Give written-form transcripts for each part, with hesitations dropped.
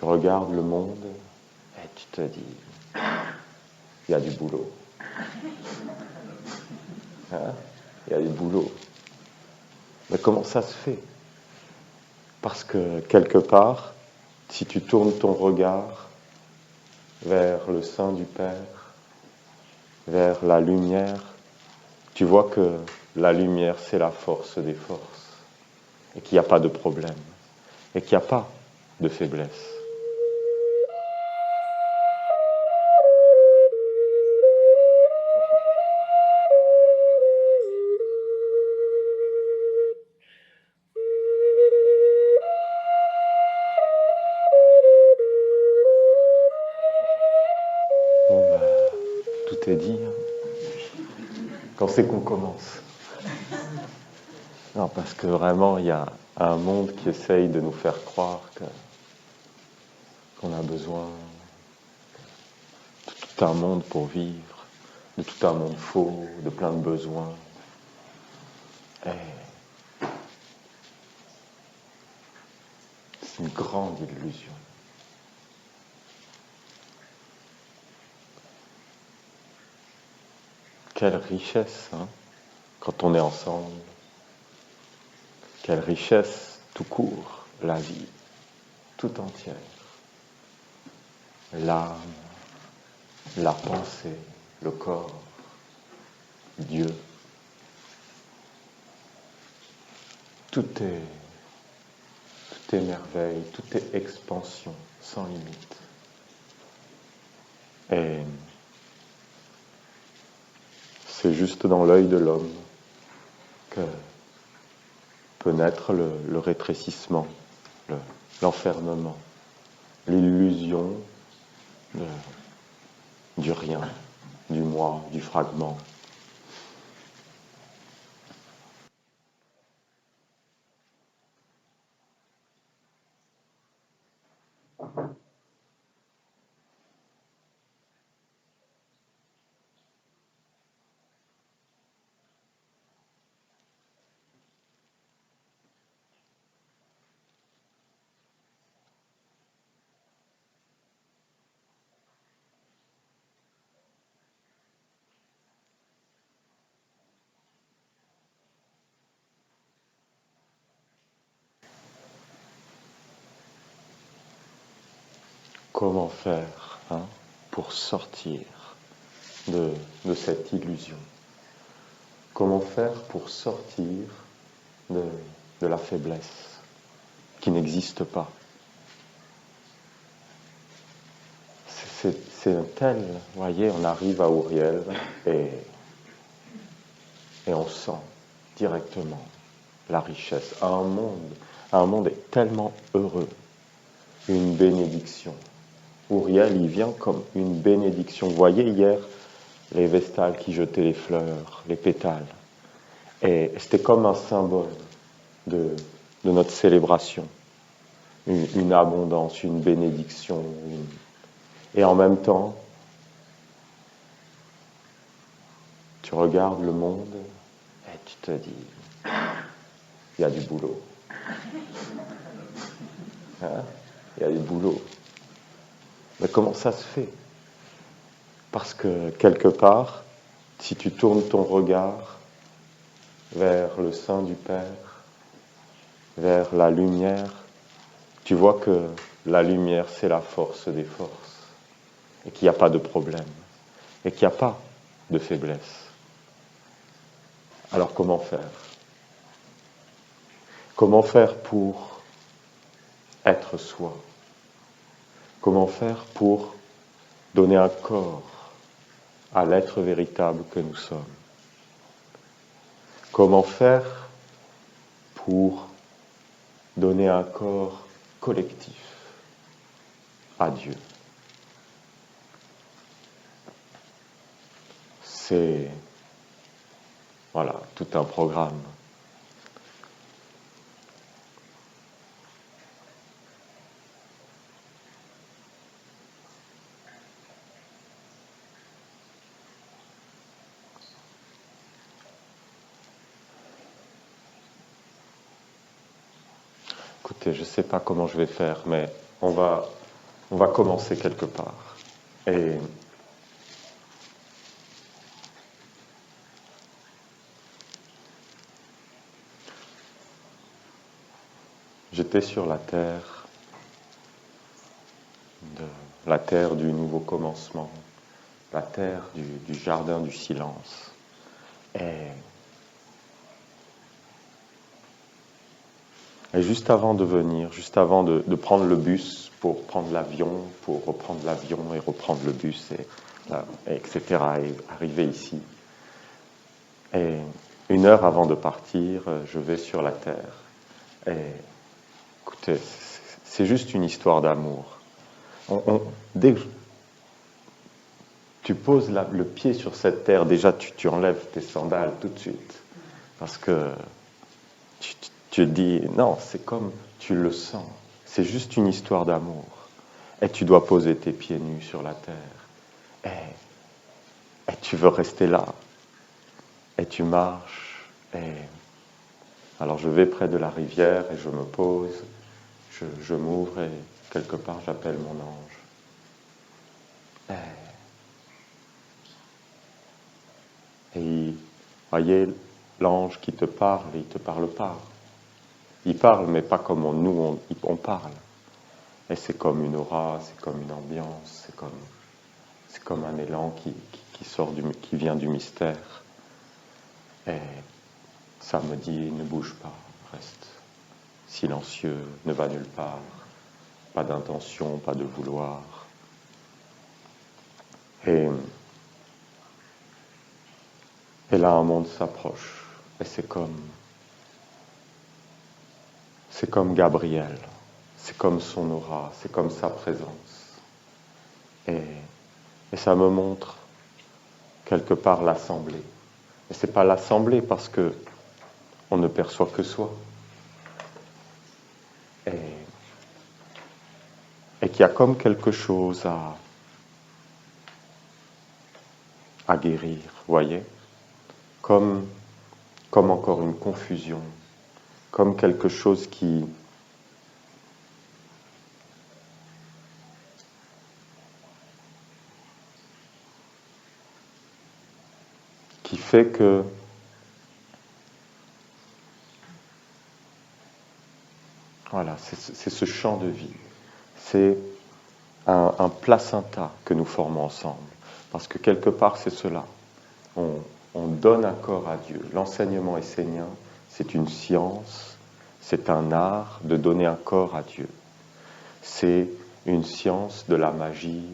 tu regardes le monde et tu te dis, il y a du boulot. Hein? Il y a du boulot. Mais comment ça se fait? Parce que quelque part, si tu tournes ton regard vers le sein du Père, vers la lumière, tu vois que la lumière, c'est la force des forces, et qu'il n'y a pas de problème, et qu'il n'y a pas de faiblesse. Bon, tout est dit. Quand c'est qu'on commence? Non, parce que vraiment, il y a un monde qui essaye de nous faire croire qu'on a besoin de tout un monde pour vivre, de tout un monde faux, de plein de besoins. Et c'est une grande illusion. Quelle richesse, hein, quand on est ensemble. Quelle richesse tout court, la vie, tout entière. L'âme, la pensée, le corps, Dieu. Tout est merveille, tout est expansion, sans limite. Et c'est juste dans l'œil de l'homme que peut naître le rétrécissement, l'enfermement, l'illusion du rien, du moi, du fragment. Comment faire, hein, pour sortir de cette illusion? Comment faire pour sortir de la faiblesse qui n'existe pas? C'est un tel, vous voyez, on arrive à Auriel et on sent directement la richesse. Un monde est tellement heureux, une bénédiction. Auriel, il vient comme une bénédiction. Vous voyez hier les vestales qui jetaient les fleurs, les pétales. Et c'était comme un symbole de notre célébration. Une abondance, une bénédiction. Et en même temps, tu regardes le monde et tu te dis, il y a du boulot. Hein? Il y a du boulot. Mais comment ça se fait? Parce que quelque part, si tu tournes ton regard vers le sein du Père, vers la lumière, tu vois que la lumière, c'est la force des forces, et qu'il n'y a pas de problème, et qu'il n'y a pas de faiblesse. Alors comment faire? Comment faire pour être soi? Comment faire pour donner un corps à l'être véritable que nous sommes? Comment faire pour donner un corps collectif à Dieu? C'est, voilà, tout un programme. Écoutez, je ne sais pas comment je vais faire, mais on va on va commencer quelque part. Et j'étais sur la terre du nouveau commencement, la terre du jardin du silence. Et juste avant de venir, juste avant de prendre le bus pour prendre l'avion, pour reprendre l'avion et reprendre le bus, etc., et arriver ici. Et 1 heure avant de partir, je vais sur la terre. Et écoutez, c'est juste une histoire d'amour. Dès que tu poses le pied sur cette terre, déjà tu enlèves tes sandales tout de suite. Parce que tu te dis, non, c'est comme tu le sens. C'est juste une histoire d'amour. Et tu dois poser tes pieds nus sur la terre. Et tu veux rester là. Et tu marches. Alors je vais près de la rivière et je me pose. Je m'ouvre et quelque part j'appelle mon ange. Et voyez, l'ange qui te parle, il ne te parle pas. Il parle, mais pas comme nous, on parle. Et c'est comme une aura, c'est comme une ambiance, c'est comme un élan qui vient du mystère. Et ça me dit, ne bouge pas, reste silencieux, ne va nulle part, pas d'intention, pas de vouloir. Et là, un monde s'approche. Et c'est comme Gabriel, c'est comme son aura, c'est comme sa présence. Et ça me montre quelque part l'assemblée. Et c'est pas l'assemblée parce que on ne perçoit que soi. Et qu'il y a comme quelque chose à guérir, voyez, comme encore une confusion, comme quelque chose qui fait que voilà, c'est ce champ de vie, c'est un placenta que nous formons ensemble, parce que quelque part c'est cela, on donne un corps à Dieu. L'enseignement essénien, c'est une science, c'est un art de donner un corps à Dieu. C'est une science de la magie,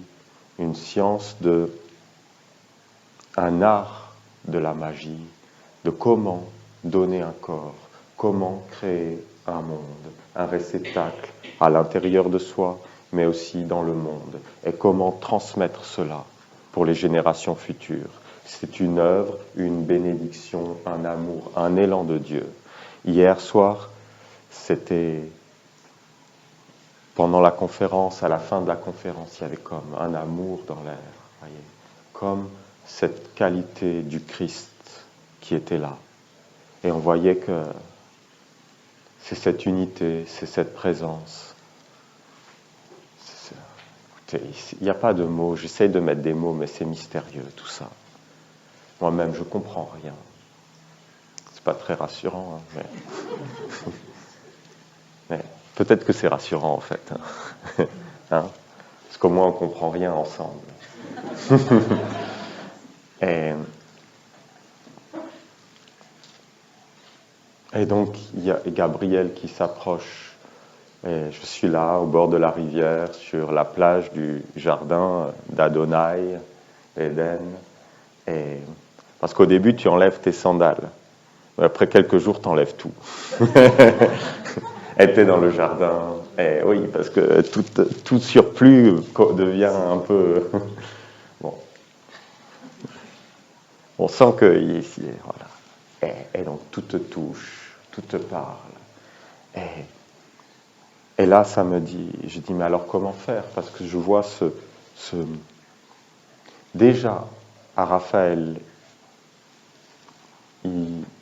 une science un art de la magie, de comment donner un corps, comment créer un monde, un réceptacle à l'intérieur de soi, mais aussi dans le monde, et comment transmettre cela pour les générations futures. C'est une œuvre, une bénédiction, un amour, un élan de Dieu. Hier soir, c'était pendant la conférence, à la fin de la conférence, il y avait comme un amour dans l'air, voyez, comme cette qualité du Christ qui était là. Et on voyait que c'est cette unité, c'est cette présence. Écoutez, il n'y a pas de mots, j'essaye de mettre des mots, mais c'est mystérieux tout ça. Moi-même, je ne comprends rien. C'est pas très rassurant, hein, mais peut-être que c'est rassurant en fait. Hein. Parce qu'au moins on ne comprend rien ensemble. Et donc il y a Gabriel qui s'approche. Et je suis là, au bord de la rivière, sur la plage du jardin d'Adonai, Éden. Parce qu'au début, tu enlèves tes sandales. Après quelques jours, tu enlèves tout. Et tu es dans le jardin. Et oui, parce que tout surplus devient un peu... Bon. On sent que ici, voilà. Et donc tout te touche, tout te parle. Et là, ça me dit, je dis, mais alors comment faire? Parce que je vois déjà, à Raphaël,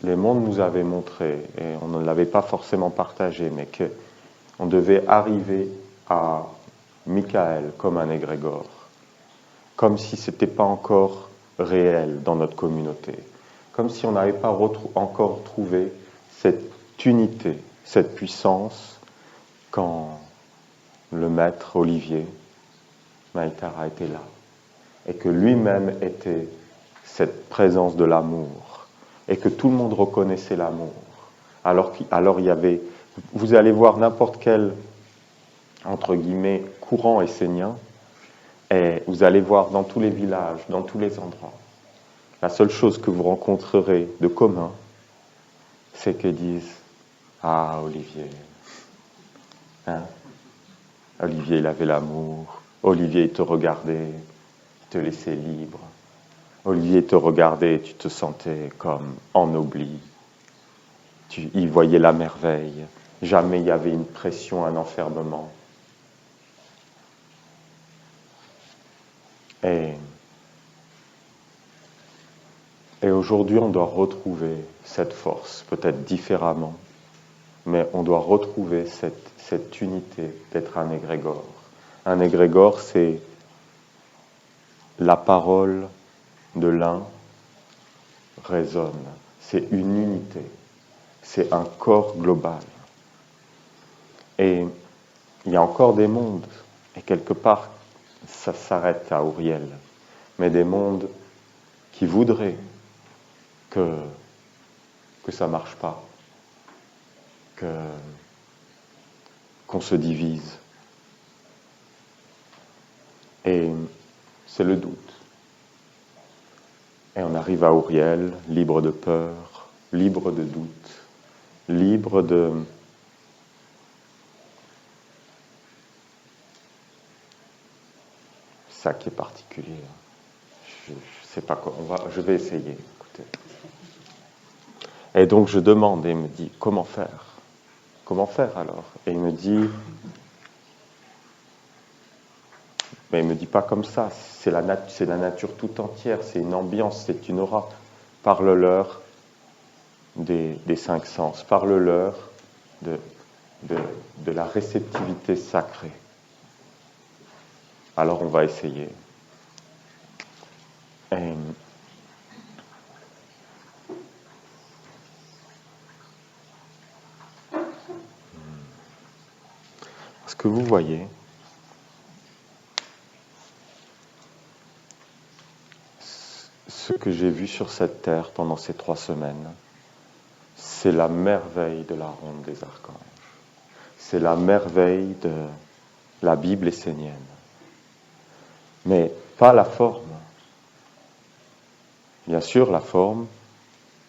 les mondes nous avaient montré, et on ne l'avait pas forcément partagé, mais qu'on devait arriver à Michael comme un égrégore, comme si ce n'était pas encore réel dans notre communauté, comme si on n'avait pas encore trouvé cette unité, cette puissance quand le maître Olivier Maïtara était là, et que lui-même était cette présence de l'amour, et que tout le monde reconnaissait l'amour. Alors il y avait, vous allez voir n'importe quel, entre guillemets, courant essénien, et vous allez voir dans tous les villages, dans tous les endroits, la seule chose que vous rencontrerez de commun, c'est qu'ils disent « Ah, Olivier, hein? Olivier, il avait l'amour. Olivier, il te regardait, il te laissait libre. Olivier te regardait et tu te sentais comme ennobli. Il voyait la merveille. Jamais il y avait une pression, un enfermement. » Et aujourd'hui, on doit retrouver cette force, peut-être différemment, mais on doit retrouver cette unité d'être un égrégore. Un égrégore, c'est la parole de l'un résonne. C'est une unité. C'est un corps global. Et il y a encore des mondes, et quelque part, ça s'arrête à Auriel, mais des mondes qui voudraient que ça ne marche pas, qu'on se divise. Et c'est le doute. Et on arrive à Auriel, libre de peur, libre de doute, libre de... Ça qui est particulier. Je ne sais pas quoi. Je vais essayer. Écoutez. Et donc je demande et il me dit, comment faire? Comment faire alors? Et il me dit, mais il ne me dit pas comme ça, c'est la nature tout entière, c'est une ambiance, c'est une aura. Parle-leur des 5 sens, parle-leur de la réceptivité sacrée. Alors on va essayer. Parce que vous voyez, ce que j'ai vu sur cette terre pendant ces 3 semaines, c'est la merveille de la ronde des archanges. C'est la merveille de la Bible essénienne. Mais pas la forme. Bien sûr, la forme,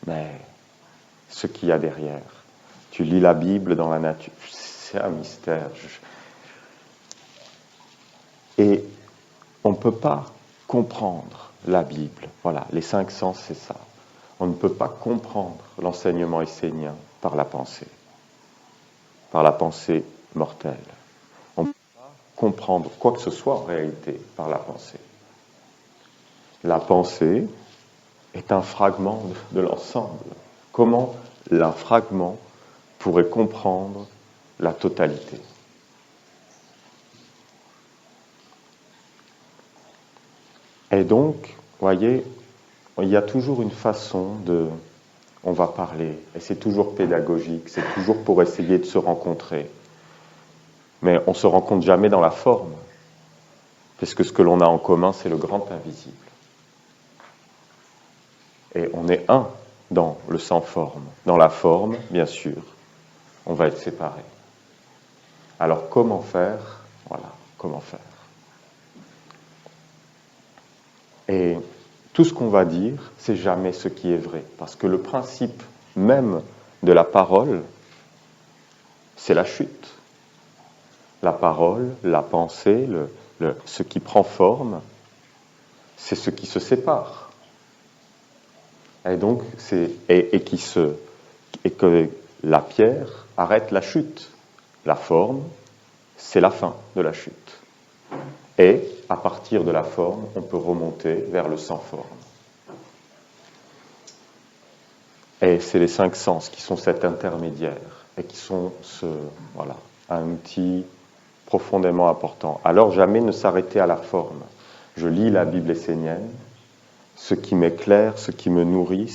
mais ce qu'il y a derrière. Tu lis la Bible dans la nature, c'est un mystère. Et on ne peut pas comprendre la Bible. Voilà, les 5 sens, c'est ça. On ne peut pas comprendre l'enseignement essénien par la pensée mortelle. On ne peut pas comprendre quoi que ce soit en réalité par la pensée. La pensée est un fragment de l'ensemble. Comment un fragment pourrait comprendre la totalité? Et donc, voyez, il y a toujours une façon de... On va parler, et c'est toujours pédagogique, c'est toujours pour essayer de se rencontrer. Mais on ne se rencontre jamais dans la forme, puisque ce que l'on a en commun, c'est le grand invisible. Et on est un dans le sans forme. Dans la forme, bien sûr, on va être séparés. Alors comment faire? Voilà, comment faire? Et tout ce qu'on va dire, c'est jamais ce qui est vrai. Parce que le principe même de la parole, c'est la chute. La parole, la pensée, ce qui prend forme, c'est ce qui se sépare. Et donc, et que la pierre arrête la chute. La forme, c'est la fin de la chute. Et à partir de la forme, on peut remonter vers le sans forme. Et c'est les 5 sens qui sont cet intermédiaire et qui sont un outil profondément important. Alors jamais ne s'arrêter à la forme. Je lis la Bible essénienne, ce qui m'éclaire, ce qui me nourrit,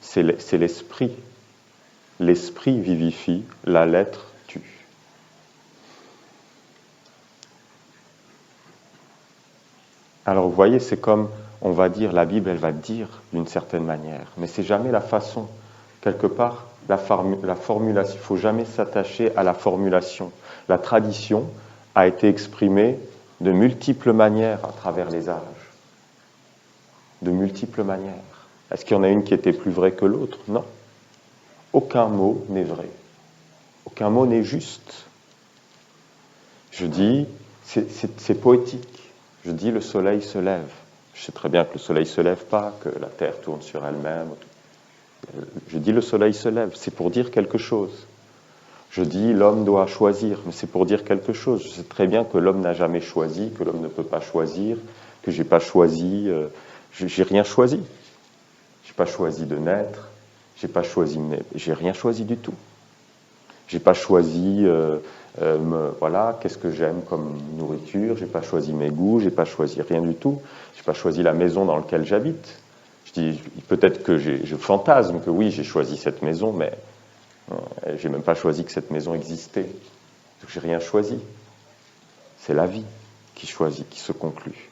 c'est l'esprit. L'esprit vivifie, la lettre tue. Alors vous voyez, c'est comme, on va dire, la Bible, elle va dire d'une certaine manière, mais c'est jamais la façon. Quelque part, la formulation, il ne faut jamais s'attacher à la formulation. La tradition a été exprimée de multiples manières à travers les âges. De multiples manières. Est-ce qu'il y en a une qui était plus vraie que l'autre? Non. Aucun mot n'est vrai. Aucun mot n'est juste. Je dis, c'est poétique. Je dis le soleil se lève. Je sais très bien que le soleil ne se lève pas, que la terre tourne sur elle-même. Je dis le soleil se lève, c'est pour dire quelque chose. Je dis l'homme doit choisir, mais c'est pour dire quelque chose. Je sais très bien que l'homme n'a jamais choisi, que l'homme ne peut pas choisir, que j'ai pas choisi, j'ai rien choisi. J'ai pas choisi de naître, j'ai rien choisi du tout. J'ai pas choisi, voilà, qu'est-ce que j'aime comme nourriture. J'ai pas choisi mes goûts, j'ai pas choisi rien du tout. J'ai pas choisi la maison dans laquelle j'habite. Je dis peut-être que je fantasme que oui, j'ai choisi cette maison, mais j'ai même pas choisi que cette maison existait. Donc j'ai rien choisi. C'est la vie qui choisit, qui se conclut.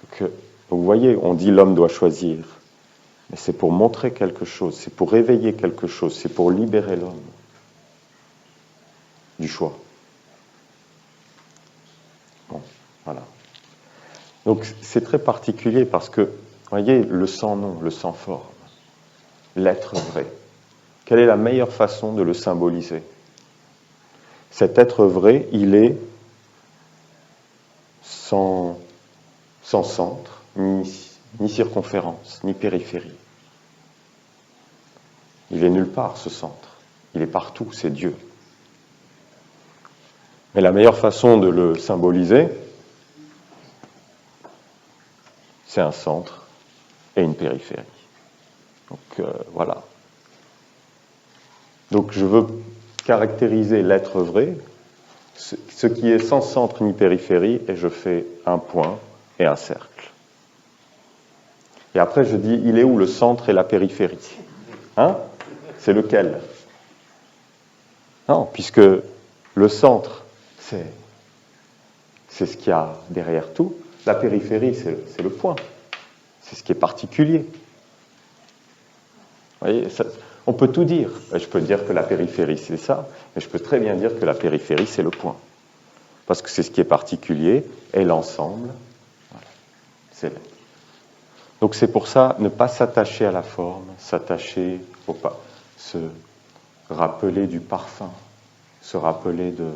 Donc, vous voyez, on dit l'homme doit choisir, mais c'est pour montrer quelque chose, c'est pour réveiller quelque chose, c'est pour libérer l'homme du choix. Bon, voilà. Donc c'est très particulier parce que, vous voyez, le sans-nom, le sans-forme, l'être vrai. Quelle est la meilleure façon de le symboliser? Cet être vrai, il est sans centre, ni circonférence, ni périphérie. Il est nulle part, ce centre. Il est partout, c'est Dieu. Mais la meilleure façon de le symboliser, c'est un centre et une périphérie. Donc voilà. Donc je veux caractériser l'être vrai, ce qui est sans centre ni périphérie, et je fais un point et un cercle. Et après je dis, il est où le centre et la périphérie? Hein? C'est lequel? Non, puisque le centre, c'est ce qu'il y a derrière tout. La périphérie, c'est le point. C'est ce qui est particulier. Vous voyez, on peut tout dire. Je peux dire que la périphérie, c'est ça, mais je peux très bien dire que la périphérie, c'est le point. Parce que c'est ce qui est particulier, et l'ensemble, voilà, c'est l'être. Donc c'est pour ça, ne pas s'attacher à la forme, s'attacher au pas, se rappeler du parfum, se rappeler de,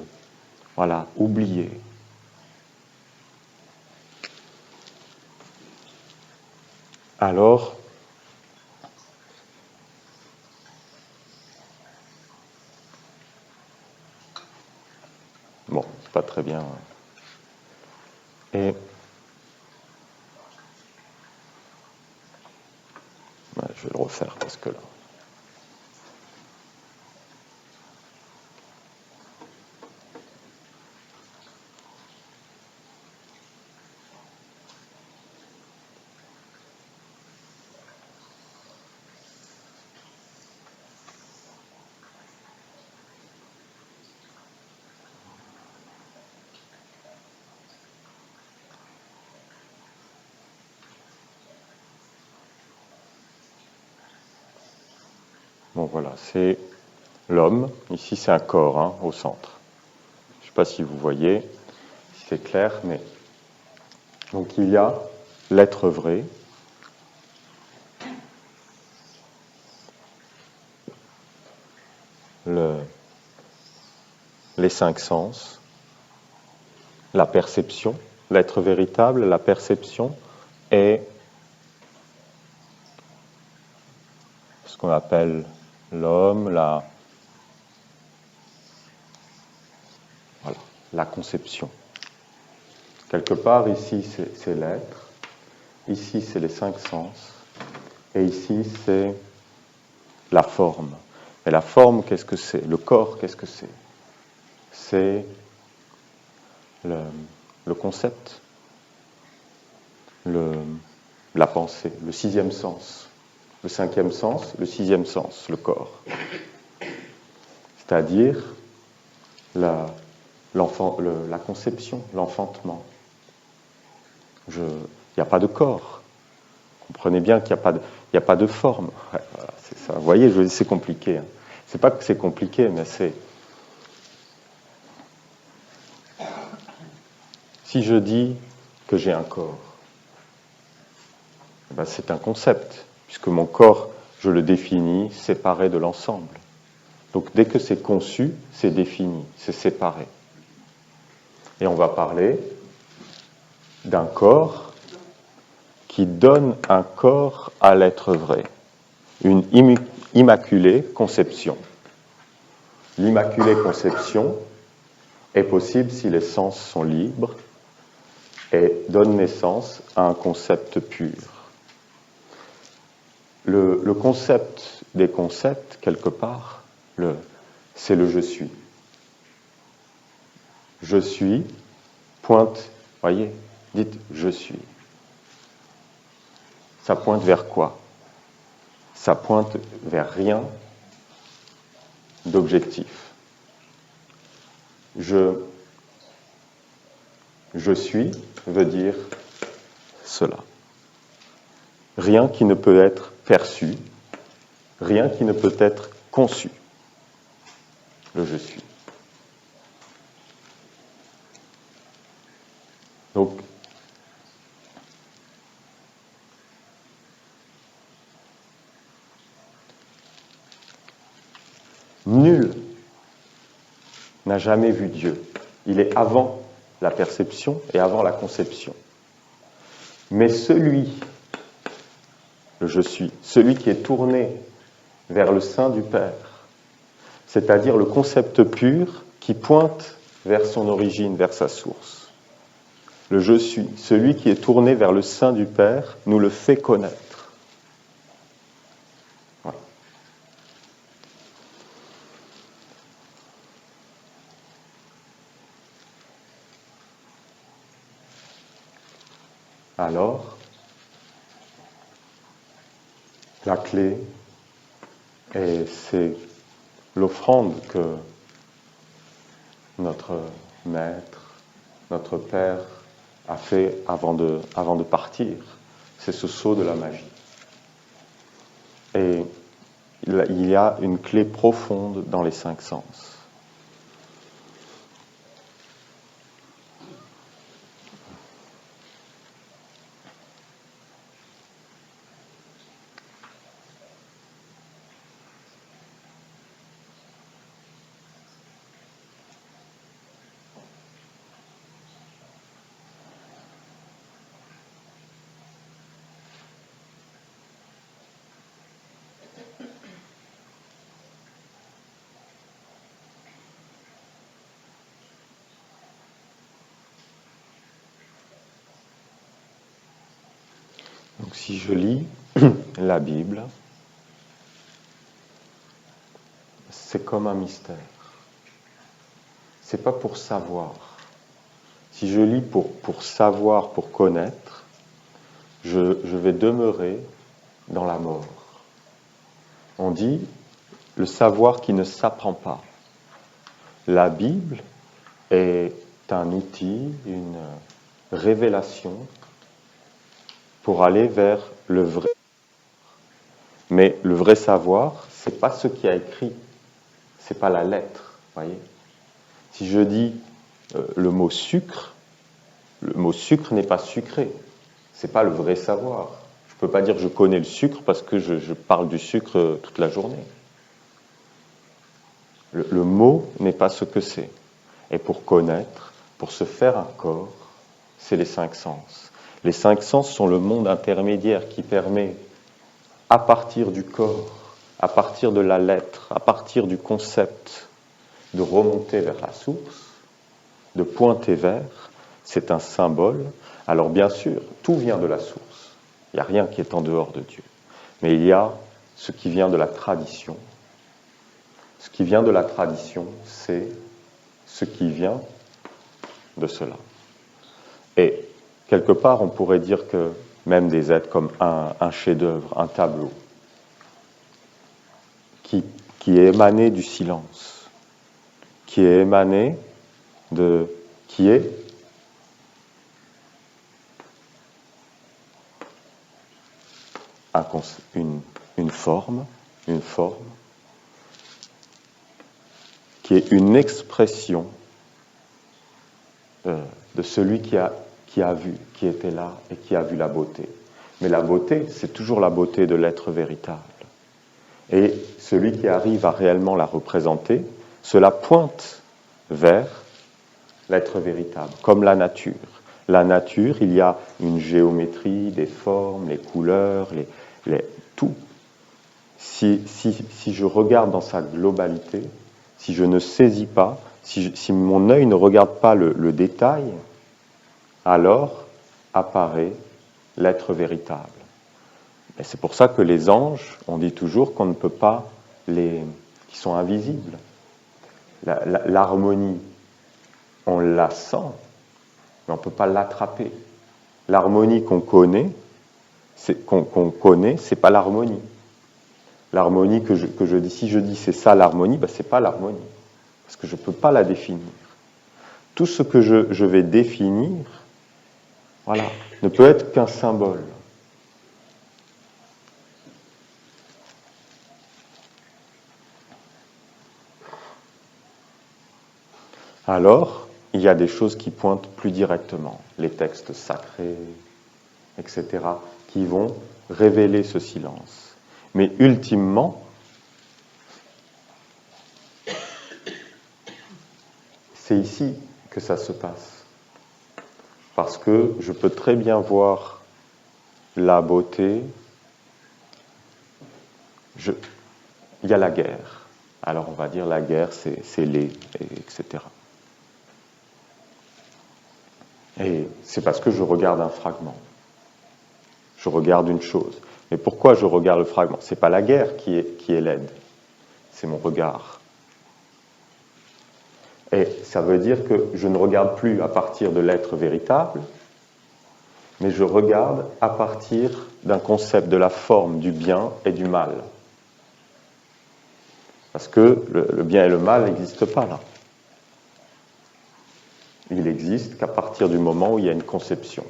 voilà, oublier. Alors, bon, c'est pas très bien. Et je vais le refaire parce que là. Bon voilà, c'est l'homme. Ici c'est un corps, hein, au centre. Je ne sais pas si vous voyez, si c'est clair, mais donc il y a l'être vrai. Les cinq sens, la perception, l'être véritable, la perception et ce qu'on appelle l'homme, la conception. Quelque part, ici, c'est l'être, ici, c'est les cinq sens, et ici, c'est la forme. Et la forme, qu'est-ce que c'est? Le corps, qu'est-ce que c'est? c'est le concept, la pensée, le sixième sens. Le cinquième sens, le sixième sens, le corps. C'est-à-dire la conception, l'enfantement. Il n'y a pas de corps. Comprenez bien qu'il n'y a pas de forme. Ouais, voilà, c'est ça. Vous voyez, c'est compliqué. Hein. C'est pas que c'est compliqué, mais c'est... Si je dis que j'ai un corps, ben c'est un concept, puisque mon corps, je le définis séparé de l'ensemble. Donc dès que c'est conçu, c'est défini, c'est séparé. Et on va parler d'un corps qui donne un corps à l'être vrai, une immaculée conception. L'immaculée conception est possible si les sens sont libres et donne naissance à un concept pur. Le concept des concepts, quelque part, c'est le je suis. Je suis, pointe, voyez, dites je suis. Ça pointe vers quoi? Ça pointe vers rien d'objectif. Je suis veut dire cela. Rien qui ne peut être perçu, rien qui ne peut être conçu. Le je suis. Donc, nul n'a jamais vu Dieu. Il est avant la perception et avant la conception. Mais celui, le je suis, celui qui est tourné vers le sein du Père, c'est-à-dire le concept pur qui pointe vers son origine, vers sa source. Le je suis, celui qui est tourné vers le sein du Père, nous le fait connaître. Voilà. Alors, la clé, et c'est l'offrande que notre Maître, notre Père a fait avant de partir, c'est ce saut de la magie. Et il y a une clé profonde dans les cinq sens. Donc si je lis la Bible, c'est comme un mystère. C'est pas pour savoir. Si je lis pour savoir, pour connaître, je vais demeurer dans la mort. On dit le savoir qui ne s'apprend pas. La Bible est un outil, une révélation pour aller vers le vrai. Mais le vrai savoir, c'est pas ce qui a écrit, c'est pas la lettre, voyez. Si je dis le mot sucre n'est pas sucré, c'est pas le vrai savoir. Je peux pas dire je connais le sucre parce que je parle du sucre toute la journée. Le mot n'est pas ce que c'est. Et pour connaître, pour se faire un corps, c'est les cinq sens. Les cinq sens sont le monde intermédiaire qui permet, à partir du corps, à partir de la lettre, à partir du concept, de remonter vers la source, de pointer vers, c'est un symbole. Alors bien sûr, tout vient de la source. Il n'y a rien qui est en dehors de Dieu. Mais il y a ce qui vient de la tradition. Ce qui vient de la tradition, c'est ce qui vient de cela. Et quelque part, on pourrait dire que même des êtres comme un chef-d'œuvre, un tableau, qui est émané du silence, qui est émané qui est une forme, qui est une expression de celui qui a vu, qui était là et qui a vu la beauté. Mais la beauté, c'est toujours la beauté de l'être véritable. Et celui qui arrive à réellement la représenter, cela pointe vers l'être véritable, comme la nature. La nature, il y a une géométrie, des formes, les couleurs, tout. Si je regarde dans sa globalité, si je ne saisis pas, si mon œil ne regarde pas le détail, alors apparaît l'être véritable. Et c'est pour ça que les anges, on dit toujours qu'on ne peut pas qui sont invisibles. L'harmonie, on la sent, mais on ne peut pas l'attraper. L'harmonie qu'on connaît, c'est pas l'harmonie. L'harmonie que je dis, si je dis c'est ça l'harmonie, ben c'est pas l'harmonie, parce que je ne peux pas la définir. Tout ce que je vais définir, voilà, ne peut être qu'un symbole. Alors, il y a des choses qui pointent plus directement, les textes sacrés, etc., qui vont révéler ce silence. Mais ultimement, c'est ici que ça se passe. Parce que je peux très bien voir la beauté. Il y a la guerre. Alors on va dire la guerre, c'est laid, etc. Et c'est parce que je regarde un fragment. Je regarde une chose. Mais pourquoi je regarde le fragment ? Ce n'est pas la guerre qui est laide, c'est mon regard. Et ça veut dire que je ne regarde plus à partir de l'être véritable, mais je regarde à partir d'un concept de la forme du bien et du mal. Parce que le bien et le mal n'existent pas là. Il n'existe qu'à partir du moment où il y a une conception,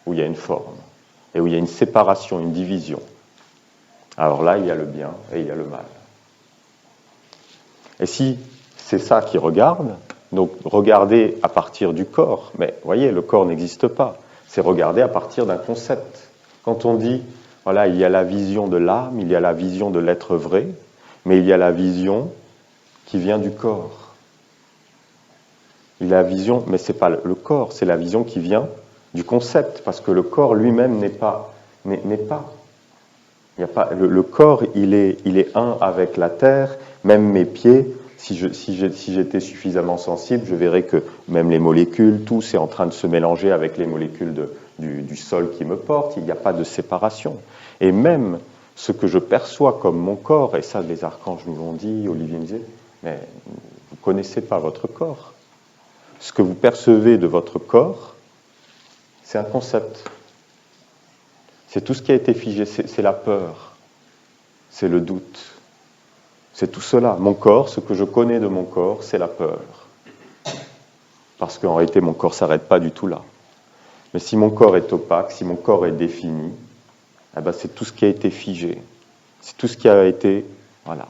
où il y a une forme, et où il y a une séparation, une division. Alors là, il y a le bien et il y a le mal. Et si c'est ça qui regarde, donc regarder à partir du corps, mais vous voyez, le corps n'existe pas, c'est regarder à partir d'un concept. Quand on dit, voilà, il y a la vision de l'âme, il y a la vision de l'être vrai, mais il y a la vision qui vient du corps. Il y a la vision, mais ce n'est pas le corps, c'est la vision qui vient du concept, parce que le corps lui-même n'est pas. Il y a pas le corps, il est un avec la terre, même mes pieds. Si j'étais suffisamment sensible, je verrais que même les molécules, tout c'est en train de se mélanger avec les molécules du sol qui me porte. Il n'y a pas de séparation. Et même ce que je perçois comme mon corps, et ça les archanges nous l'ont dit, Olivier me disait, mais vous ne connaissez pas votre corps. Ce que vous percevez de votre corps, c'est un concept. C'est tout ce qui a été figé, c'est la peur, c'est le doute, c'est tout cela. Mon corps, ce que je connais de mon corps, c'est la peur. Parce qu'en réalité, mon corps ne s'arrête pas du tout là. Mais si mon corps est opaque, si mon corps est défini, eh ben c'est tout ce qui a été figé. C'est tout ce qui a été... Voilà.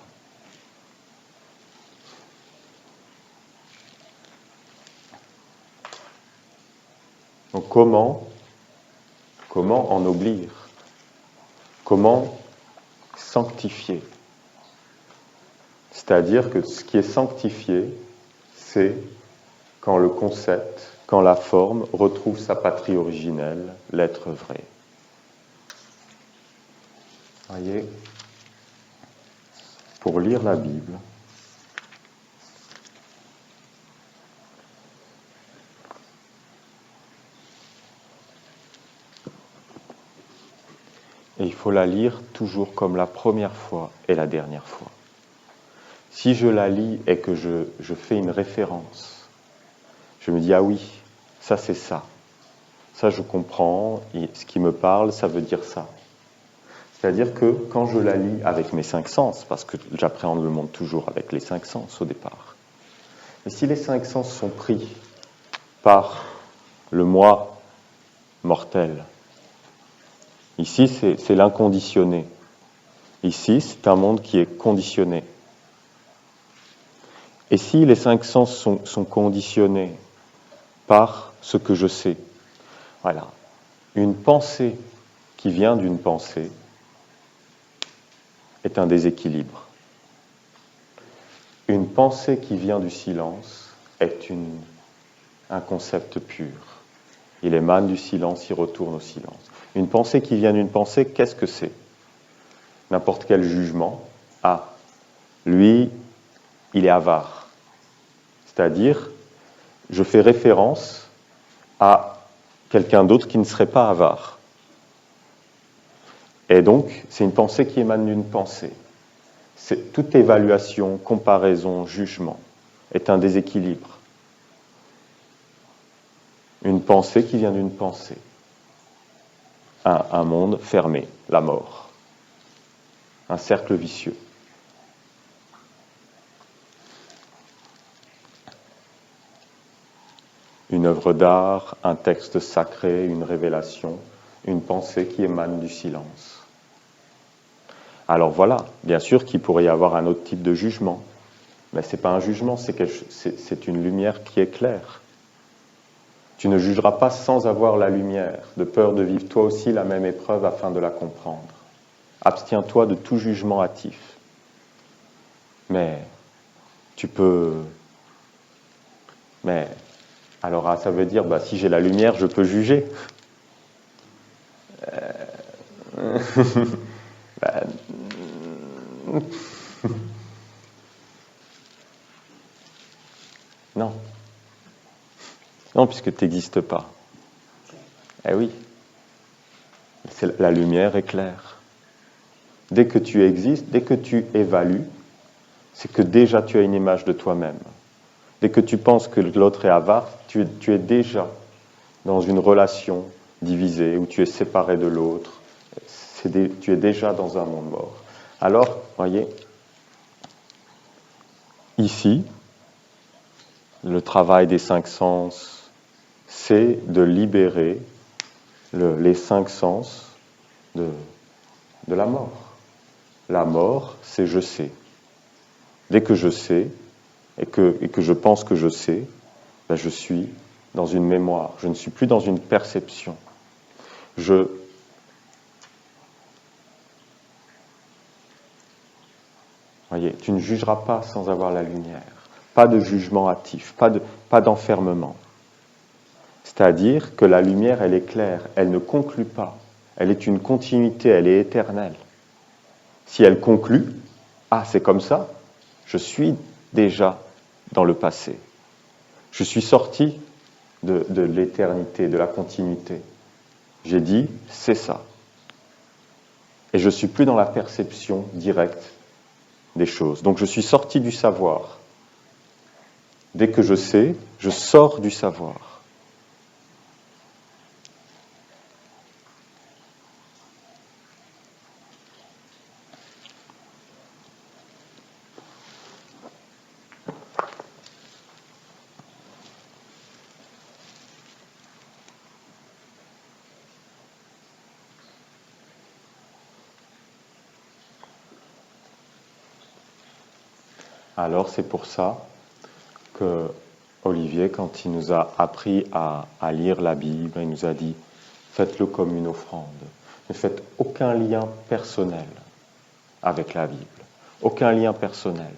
Donc comment ennoblir ? Comment sanctifier ? C'est-à-dire que ce qui est sanctifié, c'est quand le concept, quand la forme retrouve sa patrie originelle, l'être vrai. Voyez, pour lire la Bible, et il faut la lire toujours comme la première fois et la dernière fois. Si je la lis et que je fais une référence je me dis, ah oui, ça c'est ça. Ça je comprends, et ce qui me parle, ça veut dire ça. C'est-à-dire que quand je la lis avec mes 5 sens, parce que j'appréhende le monde toujours avec les 5 sens au départ, et si les 5 sens sont pris par le moi mortel, ici c'est l'inconditionné, ici c'est un monde qui est conditionné. Et si les 5 sens sont conditionnés par ce que je sais, voilà, une pensée qui vient d'une pensée est un déséquilibre. Une pensée qui vient du silence est un concept pur. Il émane du silence, il retourne au silence. Une pensée qui vient d'une pensée, qu'est-ce que c'est? N'importe quel jugement. Ah, lui, il est avare. C'est-à-dire, je fais référence à quelqu'un d'autre qui ne serait pas avare. Et donc, c'est une pensée qui émane d'une pensée. Toute évaluation, comparaison, jugement est un déséquilibre. Une pensée qui vient d'une pensée. Un monde fermé, la mort. Un cercle vicieux. Une œuvre d'art, un texte sacré, une révélation, une pensée qui émane du silence. Alors voilà, bien sûr qu'il pourrait y avoir un autre type de jugement, mais ce n'est pas un jugement, c'est une lumière qui éclaire. Tu ne jugeras pas sans avoir la lumière, de peur de vivre toi aussi la même épreuve afin de la comprendre. Abstiens-toi de tout jugement hâtif. Mais tu peux... Mais alors ça veut dire, si j'ai la lumière, je peux juger. Non. Non, puisque tu n'existes pas. Eh oui. La lumière est claire. Dès que tu existes, dès que tu évalues, c'est que déjà tu as une image de toi-même. Dès que tu penses que l'autre est avare, tu es déjà dans une relation divisée, où tu es séparé de l'autre. Tu es déjà dans un monde mort. Alors, voyez, ici, le travail des 5 sens, c'est de libérer les 5 sens de la mort. La mort, c'est je sais. Dès que je sais, et que je pense que je sais, je suis dans une mémoire. Je ne suis plus dans une perception. Voyez, tu ne jugeras pas sans avoir la lumière. Pas de jugement hâtif, pas d'enfermement. C'est-à-dire que la lumière, elle est claire, elle ne conclut pas. Elle est une continuité, elle est éternelle. Si elle conclut, c'est comme ça, je suis déjà dans le passé. Je suis sorti de l'éternité, de la continuité. J'ai dit, c'est ça. Et je ne suis plus dans la perception directe des choses. Donc je suis sorti du savoir. Dès que je sais, je sors du savoir. Alors c'est pour ça que Olivier, quand il nous a appris à lire la Bible, il nous a dit « Faites-le comme une offrande. Ne faites aucun lien personnel avec la Bible. Aucun lien personnel.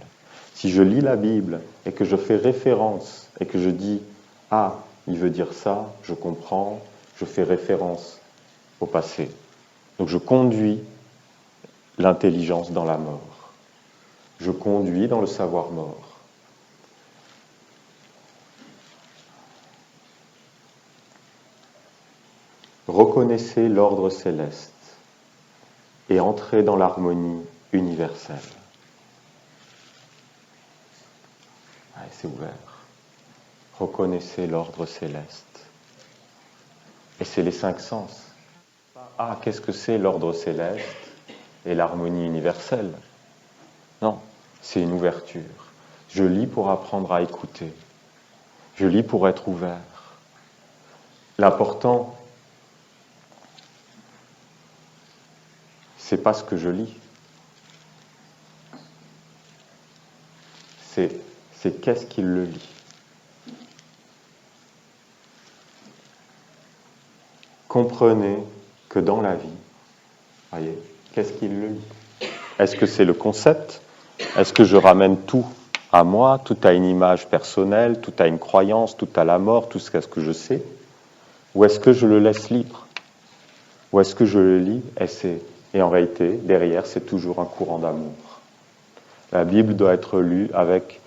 Si je lis la Bible et que je fais référence et que je dis « Ah, il veut dire ça, je comprends, je fais référence au passé. » Donc je conduis l'intelligence dans la mort. Je conduis dans le savoir mort. Reconnaissez l'ordre céleste et entrez dans l'harmonie universelle. C'est ouvert. reconnaissez l'ordre céleste. Et c'est les 5 sens. Ah, qu'est-ce que c'est l'ordre céleste et l'harmonie universelle? Non, c'est une ouverture. Je lis pour apprendre à écouter. Je lis pour être ouvert. L'important, c'est pas ce que je lis. C'est qu'est-ce qu'il le lit. Comprenez que dans la vie, voyez, qu'est-ce qu'il le lit? Est-ce que c'est le concept? Est-ce que je ramène tout à moi, tout à une image personnelle, tout à une croyance, tout à la mort, tout ce que je sais? Ou est-ce que je le laisse libre? Ou est-ce que je le lis et en réalité, derrière, c'est toujours un courant d'amour. La Bible doit être lue avec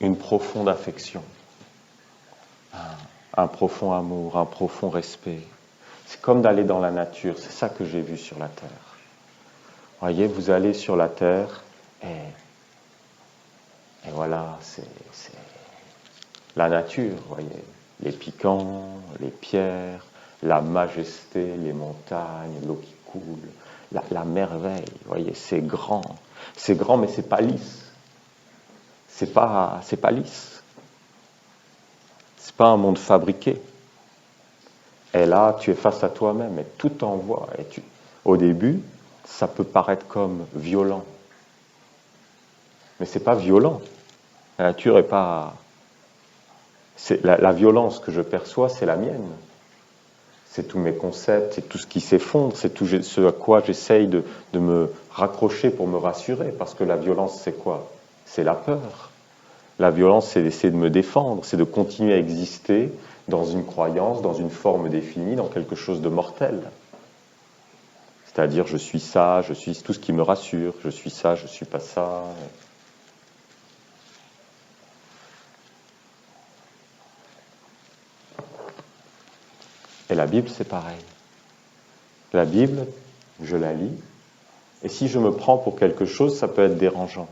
une profonde affection, un profond amour, un profond respect. C'est comme d'aller dans la nature, c'est ça que j'ai vu sur la terre. Voyez, vous allez sur la terre et voilà, c'est la nature, voyez. Les piquants, les pierres, la majesté, les montagnes, l'eau qui coule, la merveille, voyez, c'est grand mais c'est pas lisse. C'est pas lisse. C'est pas un monde fabriqué. Et là, tu es face à toi-même et tout t'envoie. Au début, ça peut paraître comme violent. Mais c'est pas violent. La nature est pas... La violence que je perçois, c'est la mienne. C'est tous mes concepts, c'est tout ce qui s'effondre, c'est tout ce à quoi j'essaye de me raccrocher pour me rassurer. Parce que la violence, c'est quoi? C'est la peur. La violence, c'est d'essayer de me défendre, c'est de continuer à exister dans une croyance, dans une forme définie, dans quelque chose de mortel. C'est-à-dire, je suis ça, je suis tout ce qui me rassure, je suis ça, je suis pas ça. Et la Bible, c'est pareil. La Bible, je la lis, et si je me prends pour quelque chose, ça peut être dérangeant.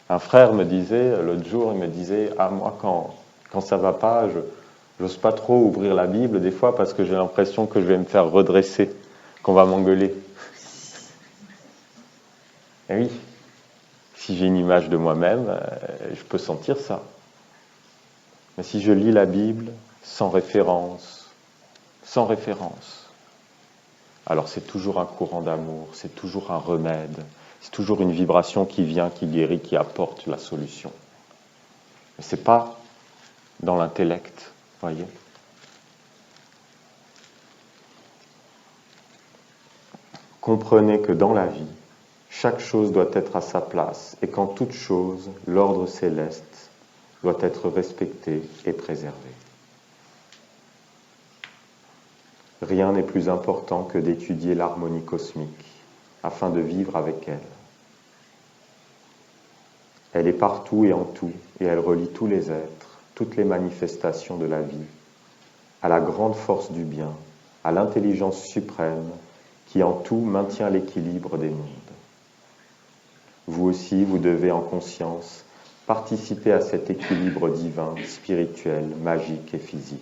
Un frère me disait, l'autre jour, il me disait, ah moi, quand ça va pas, j'ose pas trop ouvrir la Bible des fois parce que j'ai l'impression que je vais me faire redresser, qu'on va m'engueuler. Et oui, si j'ai une image de moi-même, je peux sentir ça. Mais si je lis la Bible sans référence, alors c'est toujours un courant d'amour, c'est toujours un remède, c'est toujours une vibration qui vient, qui guérit, qui apporte la solution. Mais c'est pas dans l'intellect, voyez. Comprenez que dans la vie, chaque chose doit être à sa place et qu'en toute chose, l'ordre céleste doit être respecté et préservé. Rien n'est plus important que d'étudier l'harmonie cosmique afin de vivre avec elle. Elle est partout et en tout, et elle relie tous les êtres, toutes les manifestations de la vie, à la grande force du bien, à l'intelligence suprême qui en tout maintient l'équilibre des mondes. Vous aussi, vous devez en conscience participer à cet équilibre divin, spirituel, magique et physique.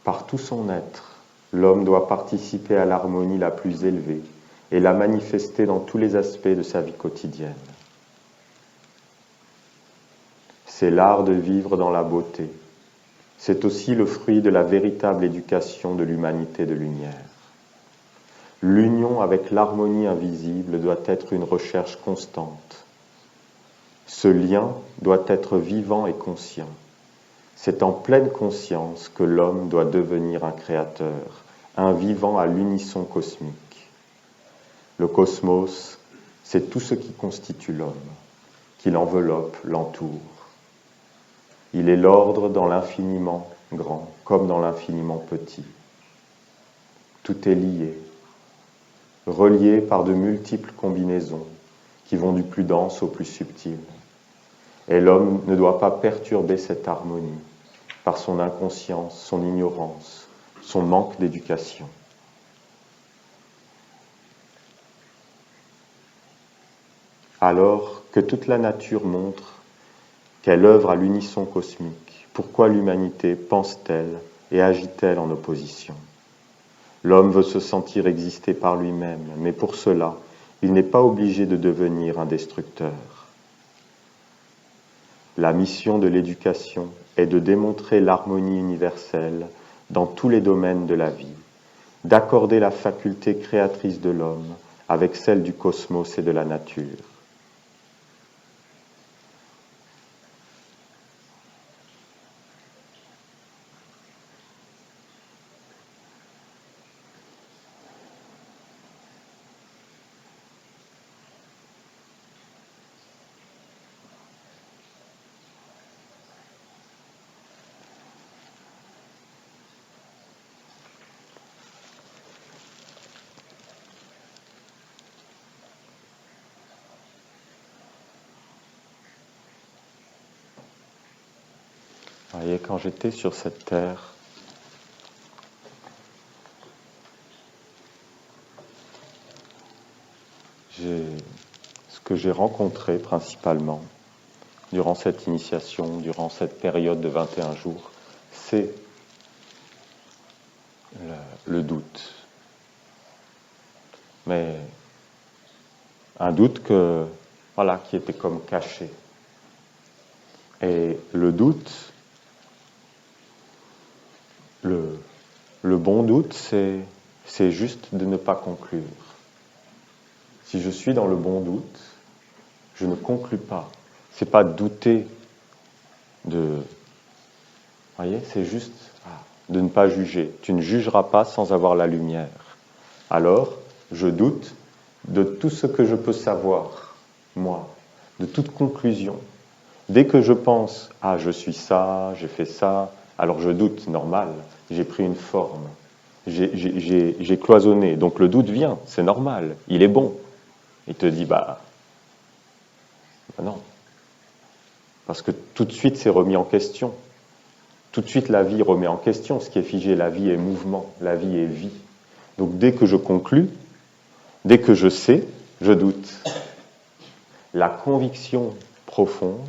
Par tout son être, l'homme doit participer à l'harmonie la plus élevée et la manifester dans tous les aspects de sa vie quotidienne. C'est l'art de vivre dans la beauté. C'est aussi le fruit de la véritable éducation de l'humanité de lumière. L'union avec l'harmonie invisible doit être une recherche constante. Ce lien doit être vivant et conscient. C'est en pleine conscience que l'homme doit devenir un créateur, un vivant à l'unisson cosmique. Le cosmos, c'est tout ce qui constitue l'homme, qui l'enveloppe, l'entoure. Il est l'ordre dans l'infiniment grand, comme dans l'infiniment petit. Tout est lié, relié par de multiples combinaisons qui vont du plus dense au plus subtil. Et l'homme ne doit pas perturber cette harmonie par son inconscience, son ignorance, son manque d'éducation. Alors, que toute la nature montre qu'elle œuvre à l'unisson cosmique. Pourquoi l'humanité pense-t-elle et agit-elle en opposition? L'homme veut se sentir exister par lui-même, mais pour cela, il n'est pas obligé de devenir un destructeur. La mission de l'éducation est de démontrer l'harmonie universelle dans tous les domaines de la vie, d'accorder la faculté créatrice de l'homme avec celle du cosmos et de la nature. Vous voyez, quand j'étais sur cette terre, ce que j'ai rencontré principalement durant cette initiation, durant cette période de 21 jours, c'est le doute. Mais un doute qui était comme caché. Et le doute, le bon doute, c'est juste de ne pas conclure. Si je suis dans le bon doute, je ne conclus pas. C'est pas douter vous voyez, c'est juste de ne pas juger. Tu ne jugeras pas sans avoir la lumière. Alors, je doute de tout ce que je peux savoir, moi, de toute conclusion. Dès que je pense, je suis ça, j'ai fait ça, alors je doute, normal, j'ai pris une forme, j'ai cloisonné, donc le doute vient, c'est normal, il est bon. Il te dit, non. Parce que tout de suite, c'est remis en question. Tout de suite, la vie remet en question. Ce qui est figé, la vie est mouvement, la vie est vie. Donc dès que je conclus, dès que je sais, je doute. La conviction profonde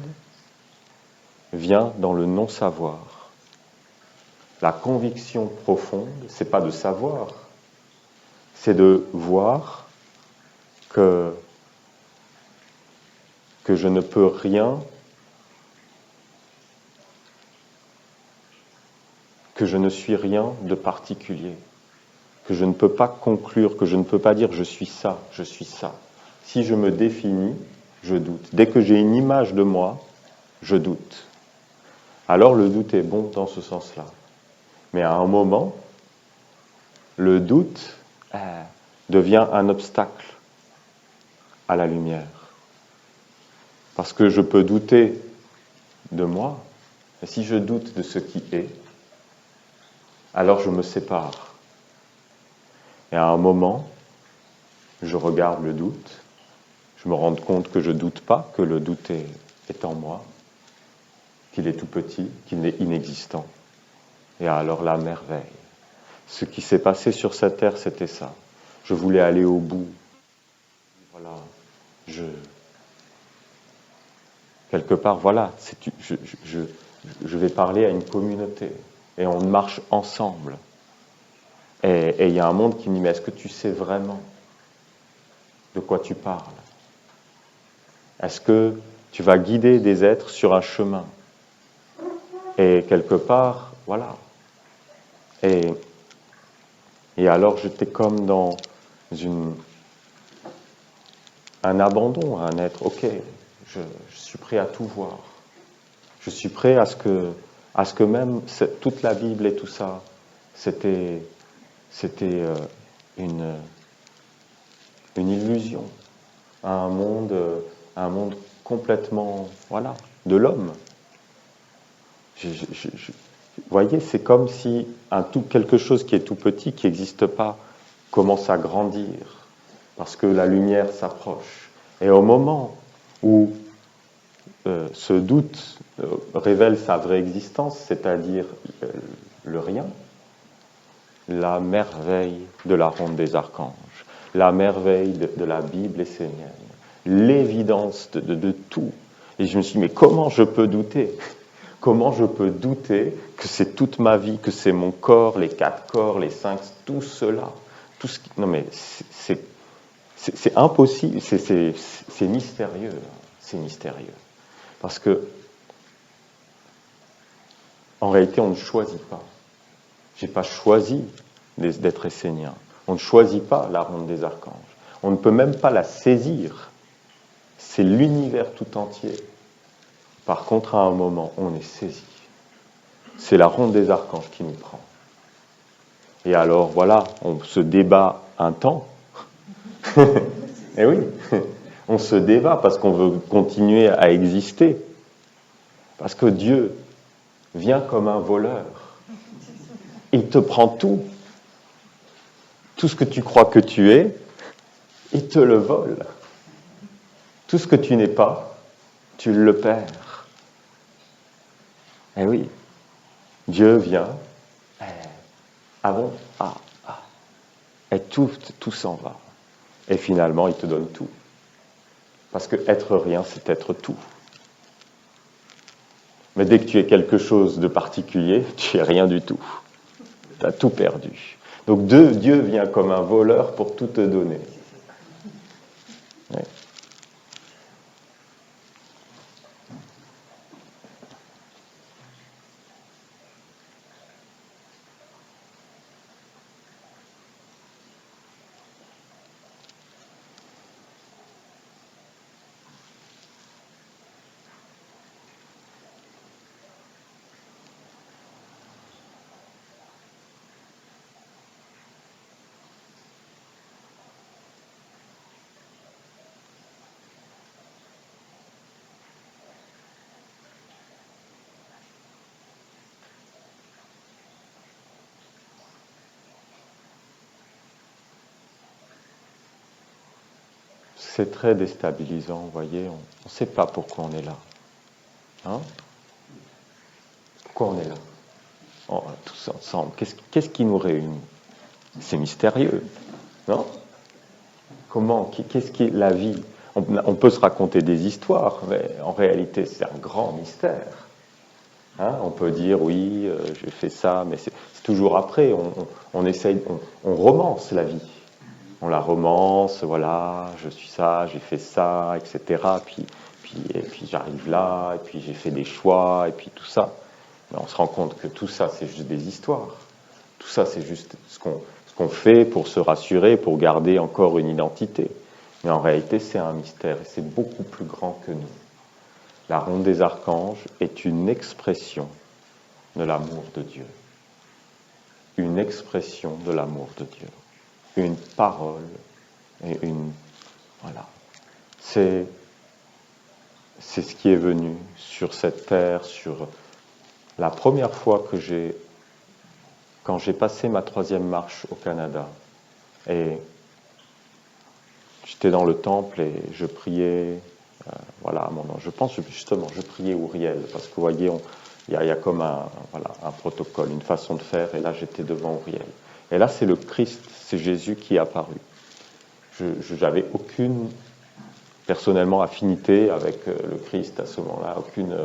vient dans le non-savoir. La conviction profonde, c'est pas de savoir, c'est de voir que je ne peux rien, que je ne suis rien de particulier, que je ne peux pas conclure, que je ne peux pas dire je suis ça, je suis ça. Si je me définis, je doute. Dès que j'ai une image de moi, je doute. Alors le doute est bon dans ce sens-là. Mais à un moment, le doute devient un obstacle à la lumière. Parce que je peux douter de moi, mais si je doute de ce qui est, alors je me sépare. Et à un moment, je regarde le doute, je me rends compte que je ne doute pas, que le doute est en moi, qu'il est tout petit, qu'il est inexistant. Et alors la merveille. Ce qui s'est passé sur cette terre, c'était ça. Je voulais aller au bout. Voilà. Quelque part, voilà, je vais parler à une communauté. Et on marche ensemble. Et il y a un monde qui me dit, mais est-ce que tu sais vraiment de quoi tu parles? Est-ce que tu vas guider des êtres sur un chemin? Et quelque part, voilà. Et alors j'étais comme dans un abandon, un être, ok, je suis prêt à tout voir. Je suis prêt à ce que même toute la Bible et tout ça, c'était une illusion, un monde complètement, voilà, de l'homme. Vous voyez, c'est comme si quelque chose qui est tout petit, qui n'existe pas, commence à grandir, parce que la lumière s'approche. Et au moment où ce doute révèle sa vraie existence, c'est-à-dire le rien, la merveille de la ronde des archanges, la merveille de la Bible essénienne, l'évidence de tout. Et je me suis dit, mais comment je peux douter? Comment je peux douter que c'est toute ma vie, que c'est mon corps, les 4 corps, les 5, tout cela, tout ce qui... Non mais c'est impossible, c'est mystérieux, c'est mystérieux. Parce que, en réalité, on ne choisit pas. Je n'ai pas choisi d'être essénien. On ne choisit pas la ronde des archanges. On ne peut même pas la saisir. C'est l'univers tout entier. Par contre, à un moment, on est saisi. C'est la ronde des archanges qui nous prend. Et alors, voilà, on se débat un temps. Eh oui, on se débat parce qu'on veut continuer à exister. Parce que Dieu vient comme un voleur. Il te prend tout. Tout ce que tu crois que tu es, il te le vole. Tout ce que tu n'es pas, tu le perds. Eh oui, Dieu vient, ah bon, et tout s'en va. Et finalement, il te donne tout. Parce que être rien, c'est être tout. Mais dès que tu es quelque chose de particulier, tu es rien du tout. Tu as tout perdu. Donc Dieu vient comme un voleur pour tout te donner. Ouais. C'est très déstabilisant, vous voyez, on ne sait pas pourquoi on est là. Hein? Pourquoi on est là? Tous ensemble, qu'est-ce qui nous réunit? C'est mystérieux, non? Comment? Qu'est-ce qui est la vie? On peut se raconter des histoires, mais en réalité, c'est un grand mystère. Hein? On peut dire, oui, j'ai fait ça, mais c'est toujours après. On essaye, on romance la vie. On la romance, voilà, je suis ça, j'ai fait ça, etc. Et puis j'arrive là, et puis j'ai fait des choix, et puis tout ça. Mais on se rend compte que tout ça, c'est juste des histoires. Tout ça, c'est juste ce qu'on fait pour se rassurer, pour garder encore une identité. Mais en réalité, c'est un mystère, et c'est beaucoup plus grand que nous. La ronde des archanges est une expression de l'amour de Dieu. Une expression de l'amour de Dieu. Une parole et une... Voilà. C'est ce qui est venu sur cette terre, sur la première fois quand j'ai passé ma 3e marche au Canada, et j'étais dans le temple et je priais, voilà, je pense justement, je priais Uriel, parce que vous voyez, il y a comme un protocole, une façon de faire, et là j'étais devant Uriel. Et là c'est le Christ, c'est Jésus qui est apparu. J'avais aucune, personnellement, affinité avec le Christ à ce moment-là, aucune...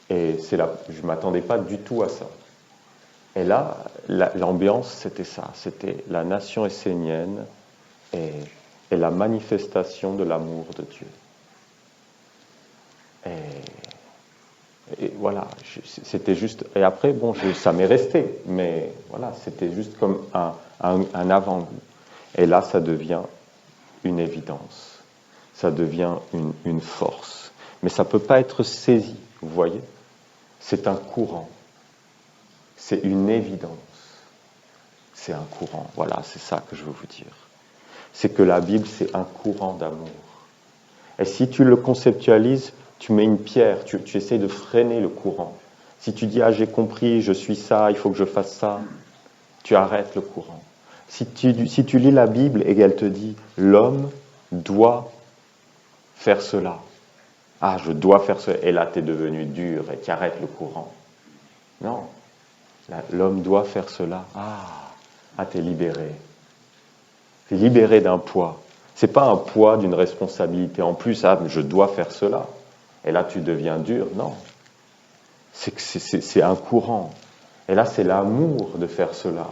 Et je ne m'attendais pas du tout à ça. Et là, l'ambiance, c'était ça. C'était la nation essénienne et la manifestation de l'amour de Dieu. Et voilà, c'était juste... Et après, bon, ça m'est resté, mais voilà, c'était juste comme un avant-goût. Et là, ça devient une évidence. Ça devient une force. Mais ça ne peut pas être saisi, vous voyez? C'est un courant. C'est une évidence. C'est un courant. Voilà, c'est ça que je veux vous dire. C'est que la Bible, c'est un courant d'amour. Et si tu le conceptualises, tu mets une pierre, tu essaies de freiner le courant. Si tu dis, j'ai compris, je suis ça, il faut que je fasse ça, tu arrêtes le courant. Si tu lis la Bible et qu'elle te dit, l'homme doit faire cela. Je dois faire cela. Et là, tu es devenu dur et tu arrêtes le courant. Non. L'homme doit faire cela. Tu es libéré. Tu es libéré d'un poids. C'est pas un poids d'une responsabilité en plus, ah, je dois faire cela. Et là, tu deviens dur. Non. C'est un courant. Et là, c'est l'amour de faire cela.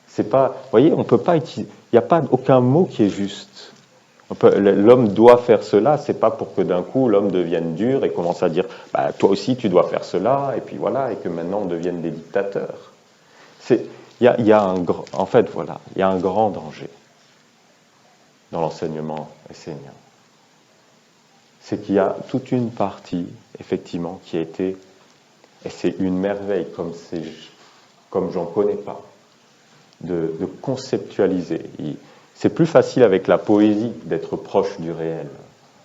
C'est pas, vous voyez, on peut pas utiliser, il n'y a pas aucun mot qui est juste. L'homme doit faire cela, c'est pas pour que d'un coup l'homme devienne dur et commence à dire, bah, toi aussi tu dois faire cela, et puis voilà, et que maintenant on devienne des dictateurs. Il y a en fait, voilà, il y a un grand danger dans l'enseignement essénien. C'est qu'il y a toute une partie, effectivement, qui a été, et c'est une merveille comme j'en connais pas, de conceptualiser. C'est plus facile avec la poésie d'être proche du réel,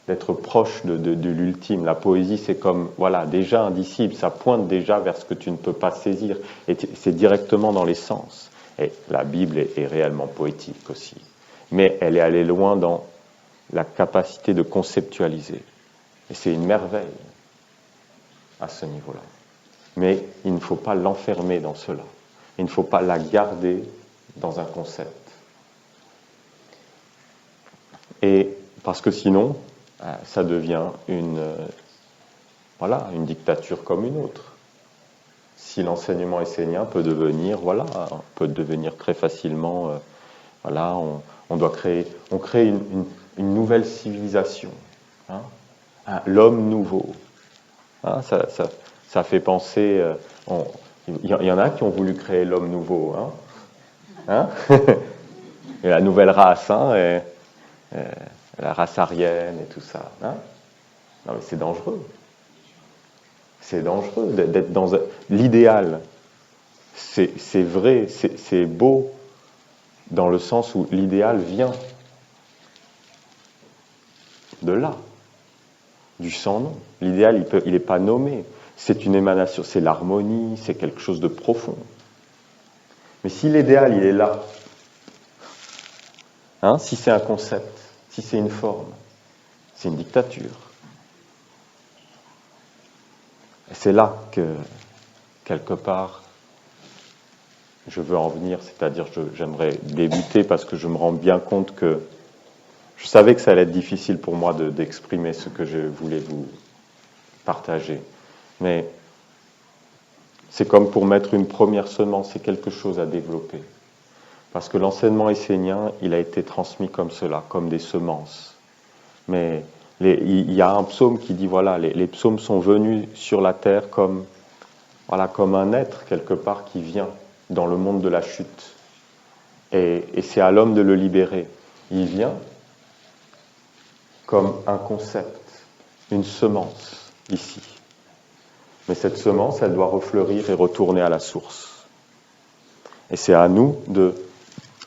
d'être proche de l'ultime. La poésie, c'est comme, voilà, déjà indicible, ça pointe déjà vers ce que tu ne peux pas saisir, et c'est directement dans les sens. Et la Bible est réellement poétique aussi. Mais elle est allée loin dans la capacité de conceptualiser. Et c'est une merveille à ce niveau-là. Mais il ne faut pas l'enfermer dans cela. Il ne faut pas la garder dans un concept. Et parce que sinon, ça devient une dictature comme une autre. Si l'enseignement essénien peut devenir très facilement, on crée une nouvelle civilisation, hein, l'homme nouveau. Hein, ça fait penser, il y en a qui ont voulu créer l'homme nouveau, hein, et la nouvelle race, hein, et la race aryenne et tout ça. Hein. Non mais c'est dangereux. C'est dangereux d'être dans l'idéal. C'est vrai, c'est beau dans le sens où l'idéal vient de là, du sans nom. L'idéal, il n'est pas nommé. C'est une émanation, c'est l'harmonie, c'est quelque chose de profond. Mais si l'idéal, il est là, hein, si c'est un concept, si c'est une forme, c'est une dictature. Et c'est là que, quelque part, je veux en venir, c'est-à-dire j'aimerais débuter parce que je me rends bien compte que je savais que ça allait être difficile pour moi d'exprimer ce que je voulais vous partager. Mais c'est comme pour mettre une première semence, c'est quelque chose à développer. Parce que l'enseignement essénien, il a été transmis comme cela, comme des semences. Mais il y a un psaume qui dit, voilà, les psaumes sont venus sur la terre comme un être, quelque part, qui vient dans le monde de la chute. Et c'est à l'homme de le libérer. Il vient comme un concept, une semence, ici. Mais cette semence, elle doit refleurir et retourner à la source. Et c'est à nous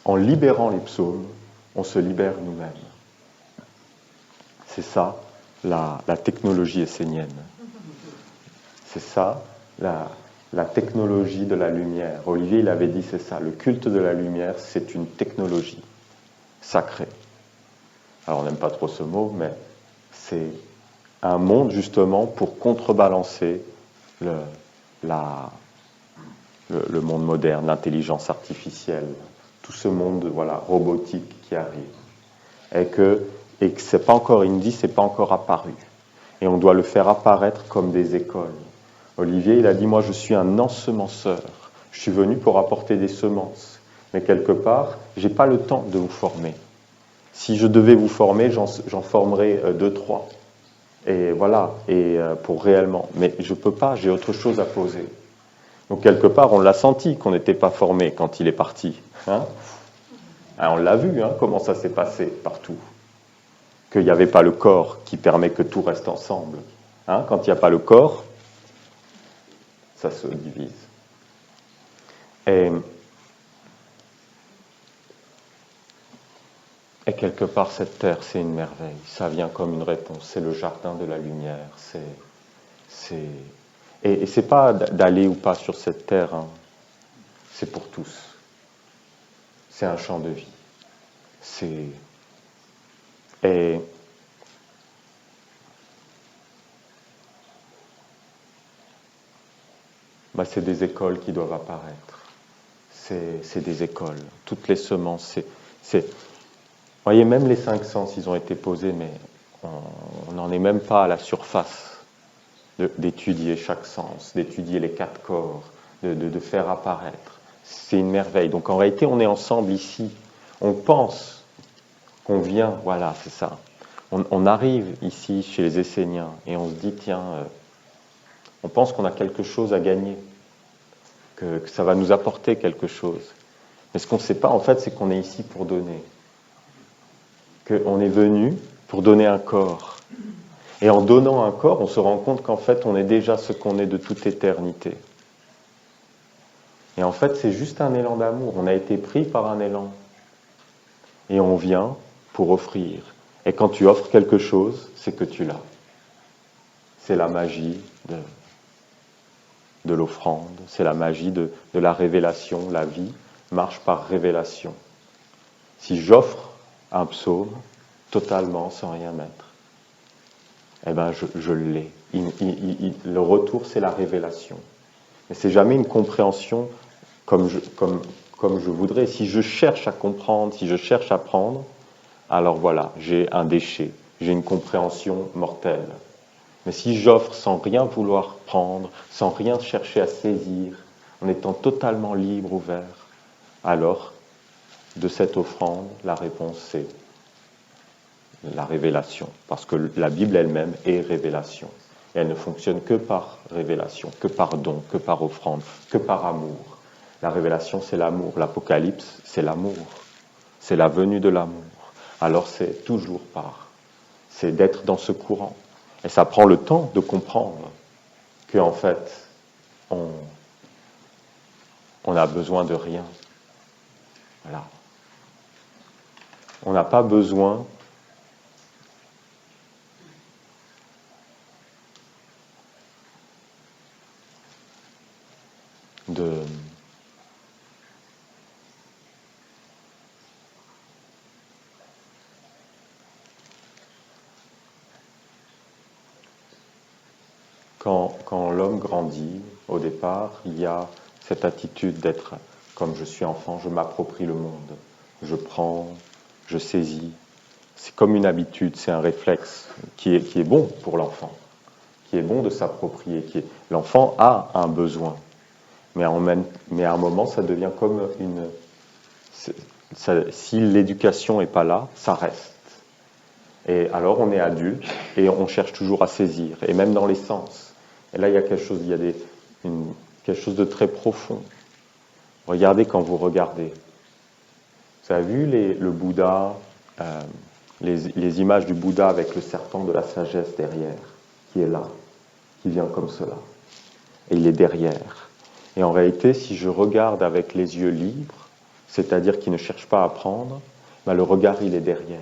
en libérant les psaumes, on se libère nous-mêmes. C'est ça, la technologie essénienne. C'est ça, la technologie de la lumière. Olivier, il avait dit, c'est ça, le culte de la lumière, c'est une technologie sacrée. Alors, on n'aime pas trop ce mot, mais c'est un monde, justement, pour contrebalancer le monde moderne, l'intelligence artificielle, tout ce monde robotique qui arrive. Et que c'est pas encore, il me dit, c'est pas encore apparu. Et on doit le faire apparaître comme des écoles. Olivier, il a dit, moi je suis un ensemenceur. Je suis venu pour apporter des semences. Mais quelque part, j'ai pas le temps de vous former. Si je devais vous former, j'en formerais 2, 3. Et voilà, pour réellement. Mais je peux pas, j'ai autre chose à poser. Donc quelque part, on l'a senti qu'on n'était pas formé quand il est parti. Hein, on l'a vu, comment ça s'est passé partout. Qu'il n'y avait pas le corps qui permet que tout reste ensemble. Quand il n'y a pas le corps, ça se divise. Et quelque part, cette terre, c'est une merveille. Ça vient comme une réponse. C'est le jardin de la lumière. Et c'est pas d'aller ou pas sur cette terre. C'est pour tous. C'est un champ de vie. C'est des écoles qui doivent apparaître. C'est des écoles. Toutes les semences, voyez, même les 5 sens, ils ont été posés, mais on n'en est même pas à la surface d'étudier chaque sens, d'étudier les 4 corps, de faire apparaître. C'est une merveille. Donc en réalité, on est ensemble ici. On pense qu'on vient, voilà, c'est ça. On arrive ici chez les Esséniens et on se dit, tiens, on pense qu'on a quelque chose à gagner, que ça va nous apporter quelque chose. Mais ce qu'on ne sait pas, en fait, c'est qu'on est ici pour donner. Qu'on est venu pour donner un corps. Et en donnant un corps, on se rend compte qu'en fait, on est déjà ce qu'on est de toute éternité. Et en fait, c'est juste un élan d'amour. On a été pris par un élan. Et on vient pour offrir. Et quand tu offres quelque chose, c'est que tu l'as. C'est la magie de l'offrande, c'est la magie de la révélation. La vie marche par révélation. Si j'offre un psaume totalement sans rien mettre, eh ben je l'ai. Le retour, c'est la révélation. Mais c'est jamais une compréhension comme je voudrais. Si je cherche à comprendre, si je cherche à prendre, alors voilà, j'ai un déchet, j'ai une compréhension mortelle. Mais si j'offre sans rien vouloir prendre, sans rien chercher à saisir, en étant totalement libre, ouvert, alors, de cette offrande, la réponse c'est la révélation. Parce que la Bible elle-même est révélation. Et elle ne fonctionne que par révélation, que par don, que par offrande, que par amour. La révélation, c'est l'amour. L'Apocalypse, c'est l'amour. C'est la venue de l'amour. Alors c'est toujours par. C'est d'être dans ce courant. Et ça prend le temps de comprendre qu'en fait, on a besoin de rien. Voilà. On n'a pas besoin de... Quand l'homme grandit, au départ, il y a cette attitude d'être comme je suis enfant, je m'approprie le monde, je prends, je saisis. C'est comme une habitude, c'est un réflexe qui est bon pour l'enfant, qui est bon de s'approprier. L'enfant a un besoin, mais à un moment, ça devient comme une... si l'éducation n'est pas là, ça reste. Et alors on est adulte et on cherche toujours à saisir, et même dans les sens. Et là, il y a quelque chose, quelque chose de très profond. Regardez quand vous regardez. Vous avez vu le Bouddha, les images du Bouddha avec le serpent de la sagesse derrière, qui est là, qui vient comme cela. Et il est derrière. Et en réalité, si je regarde avec les yeux libres, c'est-à-dire qui ne cherchent pas à prendre, ben le regard, il est derrière.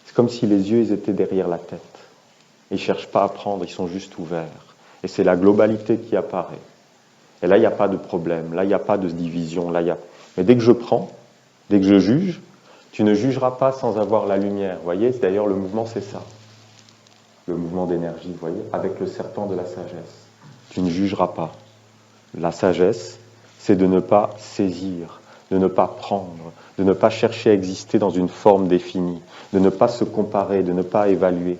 C'est comme si les yeux, ils étaient derrière la tête. Ils ne cherchent pas à prendre, ils sont juste ouverts. Et c'est la globalité qui apparaît. Et là, il n'y a pas de problème, là, il n'y a pas de division. Mais dès que je prends, dès que je juge, tu ne jugeras pas sans avoir la lumière. Vous voyez, d'ailleurs, le mouvement, c'est ça. Le mouvement d'énergie, vous voyez, avec le serpent de la sagesse. Tu ne jugeras pas. La sagesse, c'est de ne pas saisir, de ne pas prendre, de ne pas chercher à exister dans une forme définie, de ne pas se comparer, de ne pas évaluer,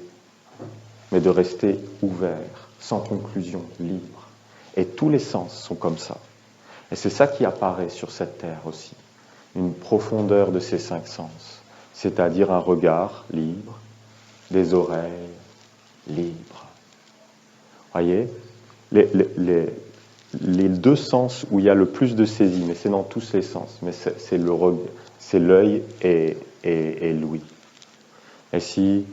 mais de rester ouvert, sans conclusion, libre. Et tous les sens sont comme ça. Et c'est ça qui apparaît sur cette terre aussi. Une profondeur de ces 5 sens, c'est-à-dire un regard libre, des oreilles libres. Voyez, les 2 sens où il y a le plus de saisie, mais c'est dans tous les sens, mais c'est l'œil et l'ouïe. Et si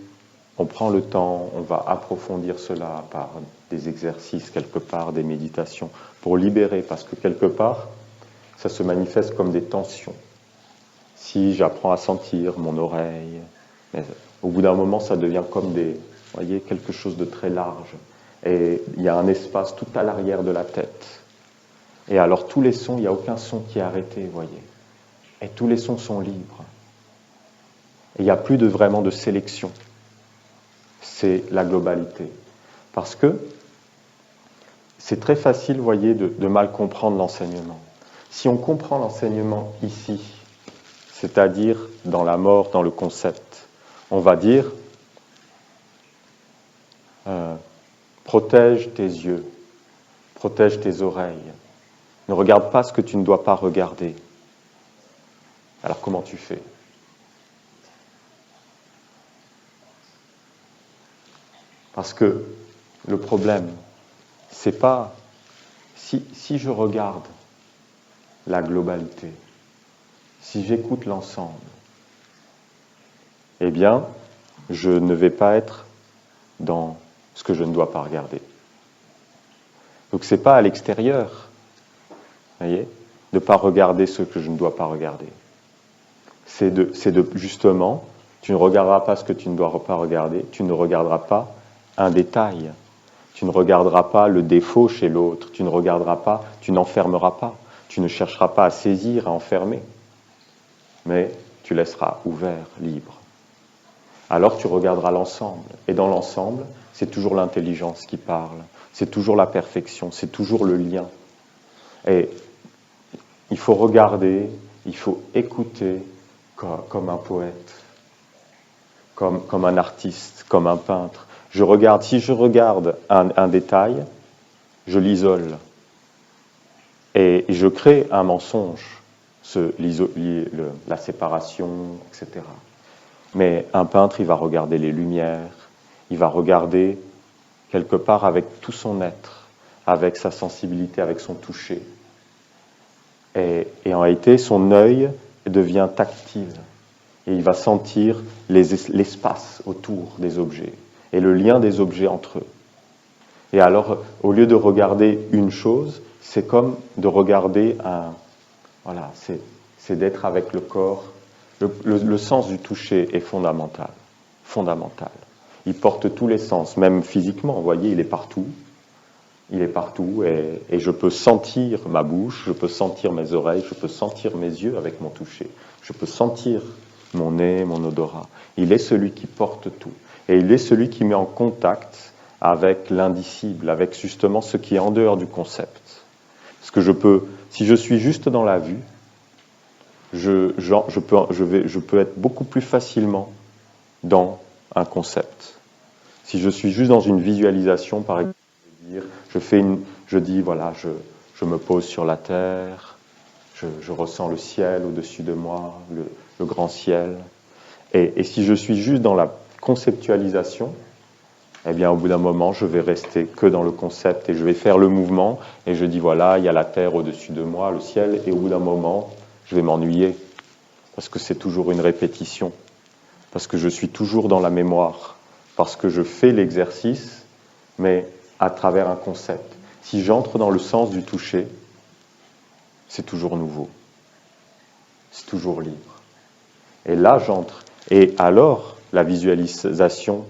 on prend le temps, on va approfondir cela par des exercices quelque part, des méditations, pour libérer, parce que quelque part, ça se manifeste comme des tensions. Si j'apprends à sentir mon oreille, au bout d'un moment, ça devient comme quelque chose de très large. Et il y a un espace tout à l'arrière de la tête. Et alors tous les sons, il n'y a aucun son qui est arrêté, vous voyez. Et tous les sons sont libres. Et il n'y a plus vraiment de sélection. C'est la globalité. Parce que c'est très facile, vous voyez, de mal comprendre l'enseignement. Si on comprend l'enseignement ici, c'est-à-dire dans la mort, dans le concept. On va dire protège tes yeux, protège tes oreilles, ne regarde pas ce que tu ne dois pas regarder. Alors comment tu fais? Parce que le problème, c'est pas si je regarde la globalité, si j'écoute l'ensemble, eh bien, je ne vais pas être dans ce que je ne dois pas regarder. Donc c'est pas à l'extérieur, voyez, de ne pas regarder ce que je ne dois pas regarder. C'est de justement, tu ne regarderas pas ce que tu ne dois pas regarder, tu ne regarderas pas un détail, tu ne regarderas pas le défaut chez l'autre, tu ne regarderas pas, tu n'enfermeras pas, tu ne chercheras pas à saisir, à enfermer, mais tu laisseras ouvert, libre. Alors tu regarderas l'ensemble, et dans l'ensemble, c'est toujours l'intelligence qui parle, c'est toujours la perfection, c'est toujours le lien. Et il faut regarder, il faut écouter comme un poète, comme un artiste, comme un peintre. Si je regarde un détail, je l'isole. Et je crée un mensonge, la séparation, etc. Mais un peintre, il va regarder les lumières, il va regarder quelque part avec tout son être, avec sa sensibilité, avec son toucher. Et en réalité, son œil devient tactile. Et il va sentir l'espace autour des objets et le lien des objets entre eux. Et alors, au lieu de regarder une chose, c'est comme de regarder voilà, c'est d'être avec le corps. Le sens du toucher est fondamental. Fondamental. Il porte tous les sens, même physiquement. Vous voyez, il est partout. Il est partout et je peux sentir ma bouche, je peux sentir mes oreilles, je peux sentir mes yeux avec mon toucher. Je peux sentir mon nez, mon odorat. Il est celui qui porte tout. Et il est celui qui met en contact avec l'indicible, avec justement ce qui est en dehors du concept. Parce que si je suis juste dans la vue, je peux être beaucoup plus facilement dans un concept. Si je suis juste dans une visualisation, par exemple, je dis voilà, je me pose sur la terre, je ressens le ciel au-dessus de moi, le grand ciel. Et si je suis juste dans la conceptualisation, eh bien, au bout d'un moment, je vais rester que dans le concept et je vais faire le mouvement et je dis voilà, il y a la terre au-dessus de moi, le ciel, et au bout d'un moment, je vais m'ennuyer parce que c'est toujours une répétition, parce que je suis toujours dans la mémoire, parce que je fais l'exercice, mais à travers un concept. Si j'entre dans le sens du toucher, c'est toujours nouveau, c'est toujours libre. Et là, j'entre. Et alors, la visualisation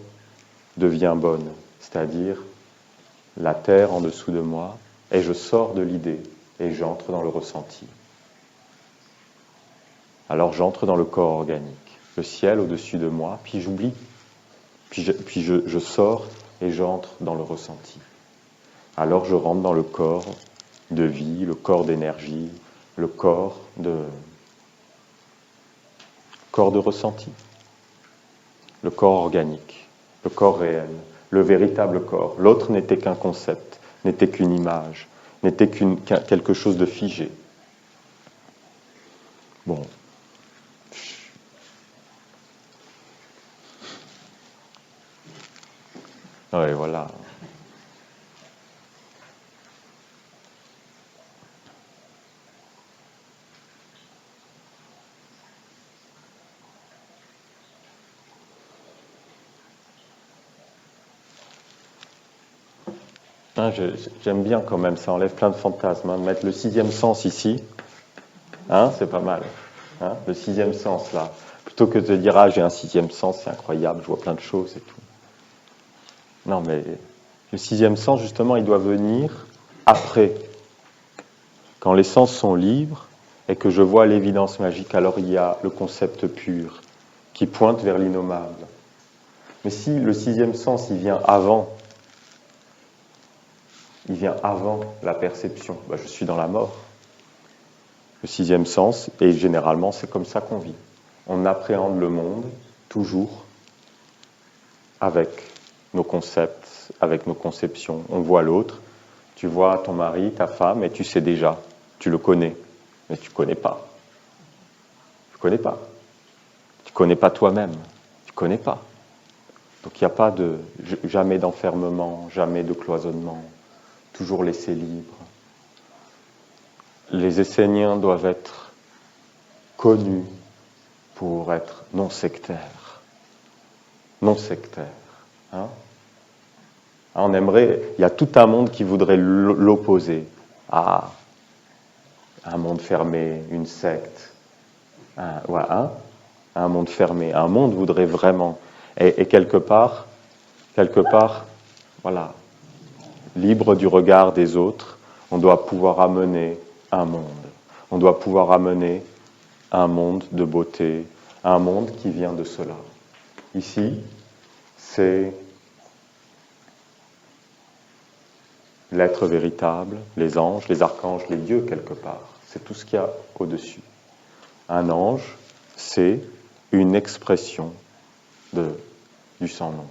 devient bonne, c'est-à-dire la terre en dessous de moi, et je sors de l'idée, et j'entre dans le ressenti. Alors j'entre dans le corps organique, le ciel au-dessus de moi, puis j'oublie, puis je sors et j'entre dans le ressenti. Alors je rentre dans le corps de vie, le corps d'énergie, le corps de ressenti, le corps organique, le corps réel, le véritable corps. L'autre n'était qu'un concept, n'était qu'une image, n'était quelque chose de figé. Bon. Ouais, voilà. J'aime bien quand même, ça enlève plein de fantasmes, de mettre le sixième sens ici, c'est pas mal, le sixième sens là, plutôt que de dire j'ai un sixième sens, c'est incroyable, je vois plein de choses et tout. Non mais le sixième sens justement il doit venir après, quand les sens sont libres et que je vois l'évidence magique, alors il y a le concept pur qui pointe vers l'innommable. Mais si le sixième sens il vient avant la perception, je suis dans la mort. Le sixième sens, et généralement c'est comme ça qu'on vit. On appréhende le monde toujours avec nos concepts, avec nos conceptions. On voit l'autre, tu vois ton mari, ta femme, et tu sais déjà, tu le connais, mais tu ne connais pas. Tu ne connais pas. Tu ne connais pas toi-même. Tu ne connais pas. Donc il n'y a pas jamais d'enfermement, jamais de cloisonnement, toujours laissé libre. Les Esséniens doivent être connus pour être non sectaires. Non sectaires. Hein? On aimerait, il y a tout un monde qui voudrait l'opposer. Ah, un monde fermé, une secte. Un monde fermé. Un monde voudrait vraiment. Et quelque part, voilà, libre du regard des autres, on doit pouvoir amener un monde. On doit pouvoir amener un monde de beauté, un monde qui vient de cela. Ici, c'est l'être véritable, les anges, les archanges, les dieux quelque part. C'est tout ce qu'il y a au-dessus. Un ange, c'est une expression du sans-nom.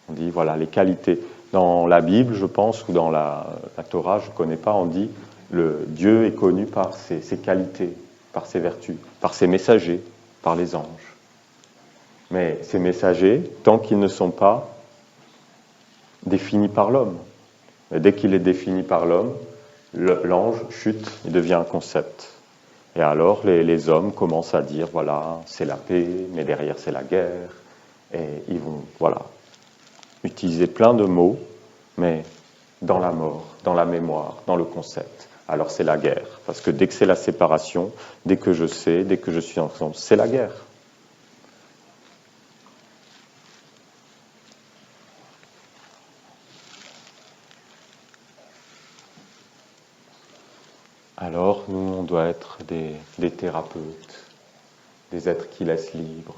On dit, voilà, les qualités. Dans la Bible, je pense, ou dans la Torah, je ne connais pas, on dit, le Dieu est connu par ses qualités, par ses vertus, par ses messagers, par les anges. Mais ces messagers, tant qu'ils ne sont pas définis par l'homme, mais dès qu'il est défini par l'homme, l'ange chute, il devient un concept. Et alors les hommes commencent à dire, voilà, c'est la paix, mais derrière c'est la guerre. Et ils vont, voilà, utiliser plein de mots, mais dans la mort, dans la mémoire, dans le concept. Alors c'est la guerre. Parce que dès que c'est la séparation, dès que je sais, dès que je suis ensemble, c'est la guerre. Alors, nous, on doit être des thérapeutes, des êtres qui laissent libre.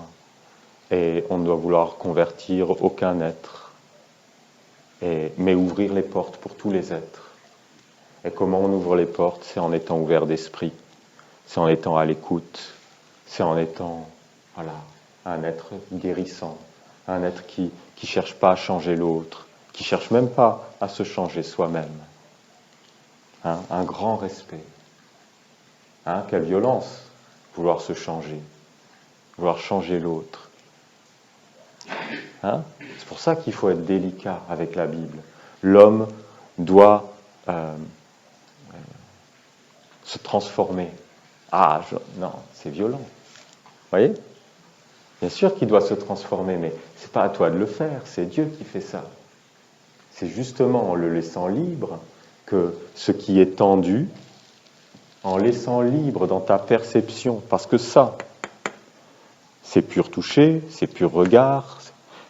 Et on ne doit vouloir convertir aucun être, mais ouvrir les portes pour tous les êtres. Et comment on ouvre les portes? C'est en étant ouvert d'esprit, c'est en étant à l'écoute, c'est en étant, voilà, un être guérissant, un être qui ne cherche pas à changer l'autre, qui ne cherche même pas à se changer soi-même. Hein, un grand respect. Hein, quelle violence, vouloir se changer, vouloir changer l'autre. Hein? C'est pour ça qu'il faut être délicat avec la Bible. L'homme doit se transformer. Non, c'est violent. Vous voyez? Bien sûr qu'il doit se transformer, mais ce n'est pas à toi de le faire, c'est Dieu qui fait ça. C'est justement en le laissant libre que ce qui est tendu, en laissant libre dans ta perception, parce que ça, c'est pur toucher, c'est pur regard.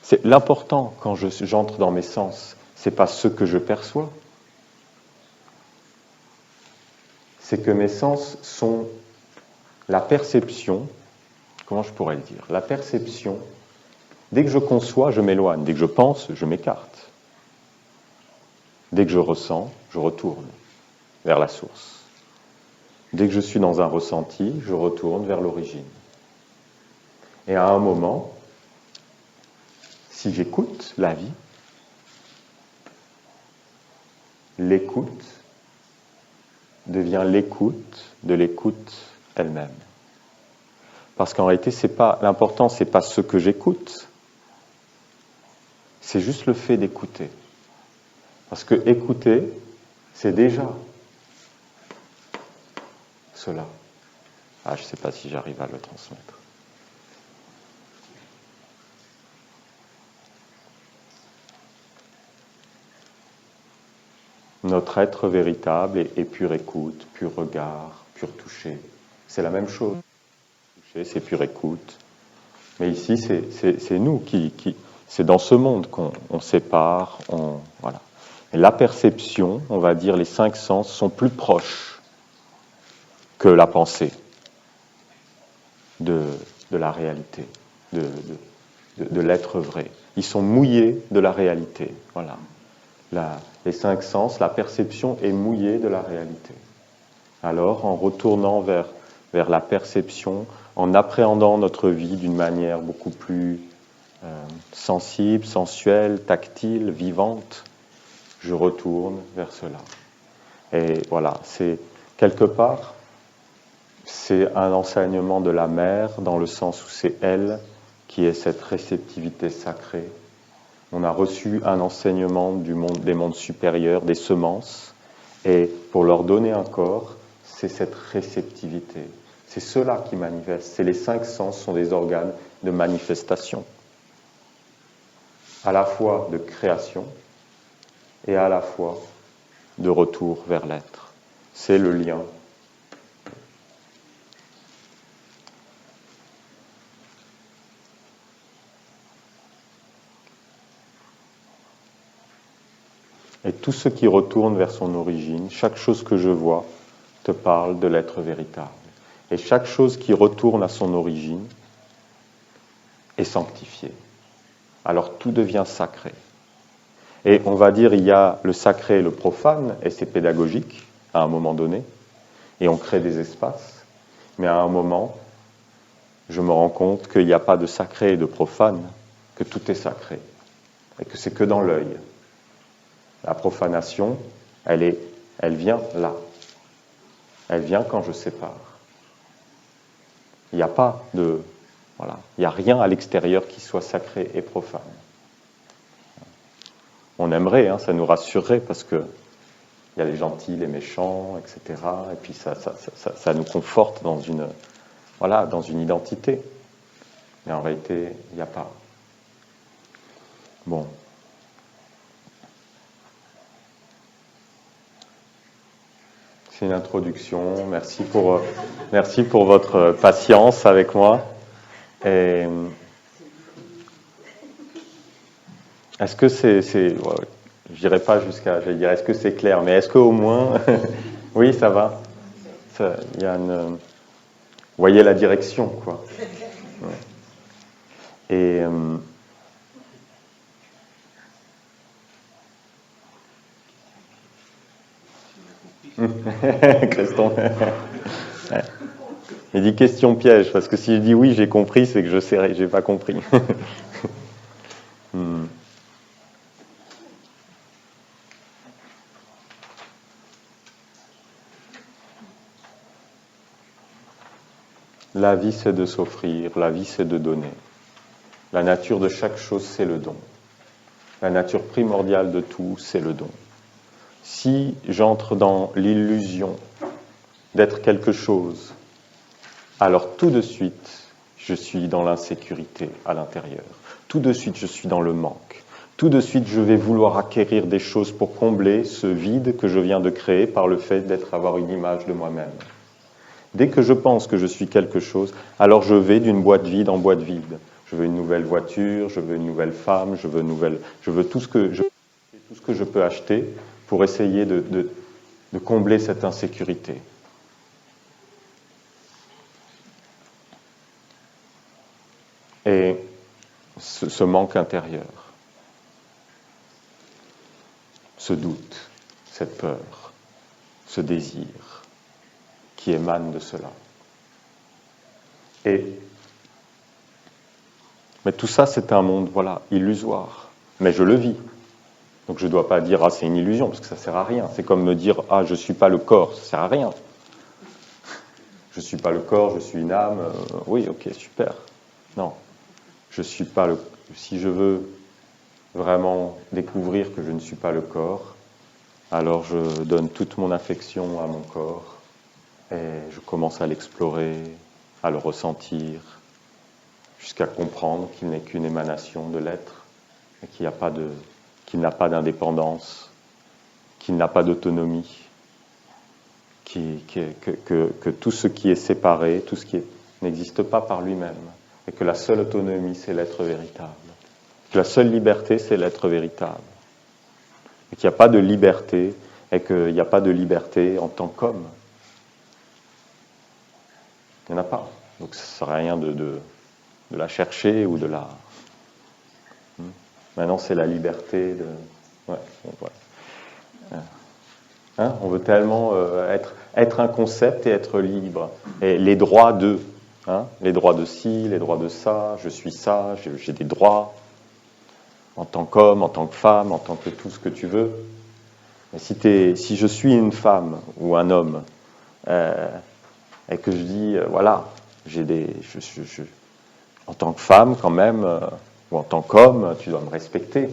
C'est l'important quand j'entre dans mes sens, c'est pas ce que je perçois, c'est que mes sens sont la perception. Comment je pourrais le dire? La perception. Dès que je conçois, je m'éloigne. Dès que je pense, je m'écarte. Dès que je ressens, je retourne vers la source. Dès que je suis dans un ressenti, je retourne vers l'origine. Et à un moment, si j'écoute la vie, l'écoute devient l'écoute de l'écoute elle-même. Parce qu'en réalité, l'important, c'est pas ce que j'écoute, c'est juste le fait d'écouter. Parce que écouter, c'est déjà cela. Je ne sais pas si j'arrive à le transmettre. Notre être véritable est pure écoute, pur regard, pur toucher. C'est la même chose. Toucher, c'est pure écoute. Mais ici, c'est nous c'est dans ce monde qu'on sépare. Voilà. Et la perception, on va dire, les 5 sens sont plus proches que la pensée de la réalité, de l'être vrai. Ils sont mouillés de la réalité. Voilà. Les 5 sens, la perception est mouillée de la réalité. Alors, en retournant vers la perception, en appréhendant notre vie d'une manière beaucoup plus sensible, sensuelle, tactile, vivante, je retourne vers cela. Et voilà, c'est quelque part, c'est un enseignement de la mère dans le sens où c'est elle qui est cette réceptivité sacrée. On a reçu un enseignement des mondes supérieurs, des semences, et pour leur donner un corps, c'est cette réceptivité. C'est cela qui manifeste. C'est les 5 sens sont des organes de manifestation, à la fois de création et à la fois de retour vers l'être. C'est le lien. Et tout ce qui retourne vers son origine, chaque chose que je vois, te parle de l'être véritable. Et chaque chose qui retourne à son origine est sanctifiée. Alors tout devient sacré. Et on va dire, il y a le sacré et le profane, et c'est pédagogique à un moment donné, et on crée des espaces, mais à un moment, je me rends compte qu'il n'y a pas de sacré et de profane, que tout est sacré, et que c'est que dans l'œil. La profanation, elle vient là. Elle vient quand je sépare. Il n'y a pas de... Voilà, il n'y a rien à l'extérieur qui soit sacré et profane. On aimerait, ça nous rassurerait parce que il y a les gentils, les méchants, etc. Et puis ça nous conforte dans une identité. Mais en réalité, il n'y a pas. Bon. C'est une introduction. Merci pour votre patience avec moi. Et est-ce que je dirais pas jusqu'à, je vais dire, est-ce que c'est clair, mais est-ce qu'au moins, oui, ça va. Il y a vous voyez la direction, quoi. Ouais. Et Creston. Ouais. Il dit question piège, parce que si je dis oui, j'ai compris, c'est que je sais, j'ai pas compris. La vie, c'est de s'offrir, la vie, c'est de donner. La nature de chaque chose, c'est le don. La nature primordiale de tout, c'est le don. Si j'entre dans l'illusion d'être quelque chose, alors tout de suite, je suis dans l'insécurité à l'intérieur. Tout de suite, je suis dans le manque. Tout de suite, je vais vouloir acquérir des choses pour combler ce vide que je viens de créer par le fait avoir une image de moi-même. Dès que je pense que je suis quelque chose, alors je vais d'une boîte vide en boîte vide. Je veux une nouvelle voiture, je veux une nouvelle femme, je veux tout ce que je peux acheter pour essayer de combler cette insécurité. Et ce manque intérieur, ce doute, cette peur, ce désir qui émane de cela. Mais tout ça, c'est un monde, illusoire. Mais je le vis. Donc je ne dois pas dire, c'est une illusion, parce que ça ne sert à rien. C'est comme me dire, je ne suis pas le corps, ça ne sert à rien. Je ne suis pas le corps, je suis une âme. Oui, ok, super. Non, je suis pas le... Si je veux vraiment découvrir que je ne suis pas le corps, alors je donne toute mon affection à mon corps et je commence à l'explorer, à le ressentir, jusqu'à comprendre qu'il n'est qu'une émanation de l'être et qu'il n'a pas d'indépendance, qu'il n'a pas d'autonomie, que tout ce qui est séparé, tout ce qui n'existe pas par lui-même, et que la seule autonomie, c'est l'être véritable. Que la seule liberté, c'est l'être véritable. Et qu'il n'y a pas de liberté, et qu'il n'y a pas de liberté en tant qu'homme. Il n'y en a pas. Donc ça ne sert à rien de la chercher ou de la... Maintenant, c'est la liberté de... Ouais, bon, voilà. Hein, on veut tellement être un concept et être libre. Et les droits de, les droits de ci, les droits de ça, je suis ça, j'ai des droits en tant qu'homme, en tant que femme, en tant que tout ce que tu veux. Mais si je suis une femme ou un homme et que je dis, voilà, en tant que femme quand même, ou en tant qu'homme, tu dois me respecter.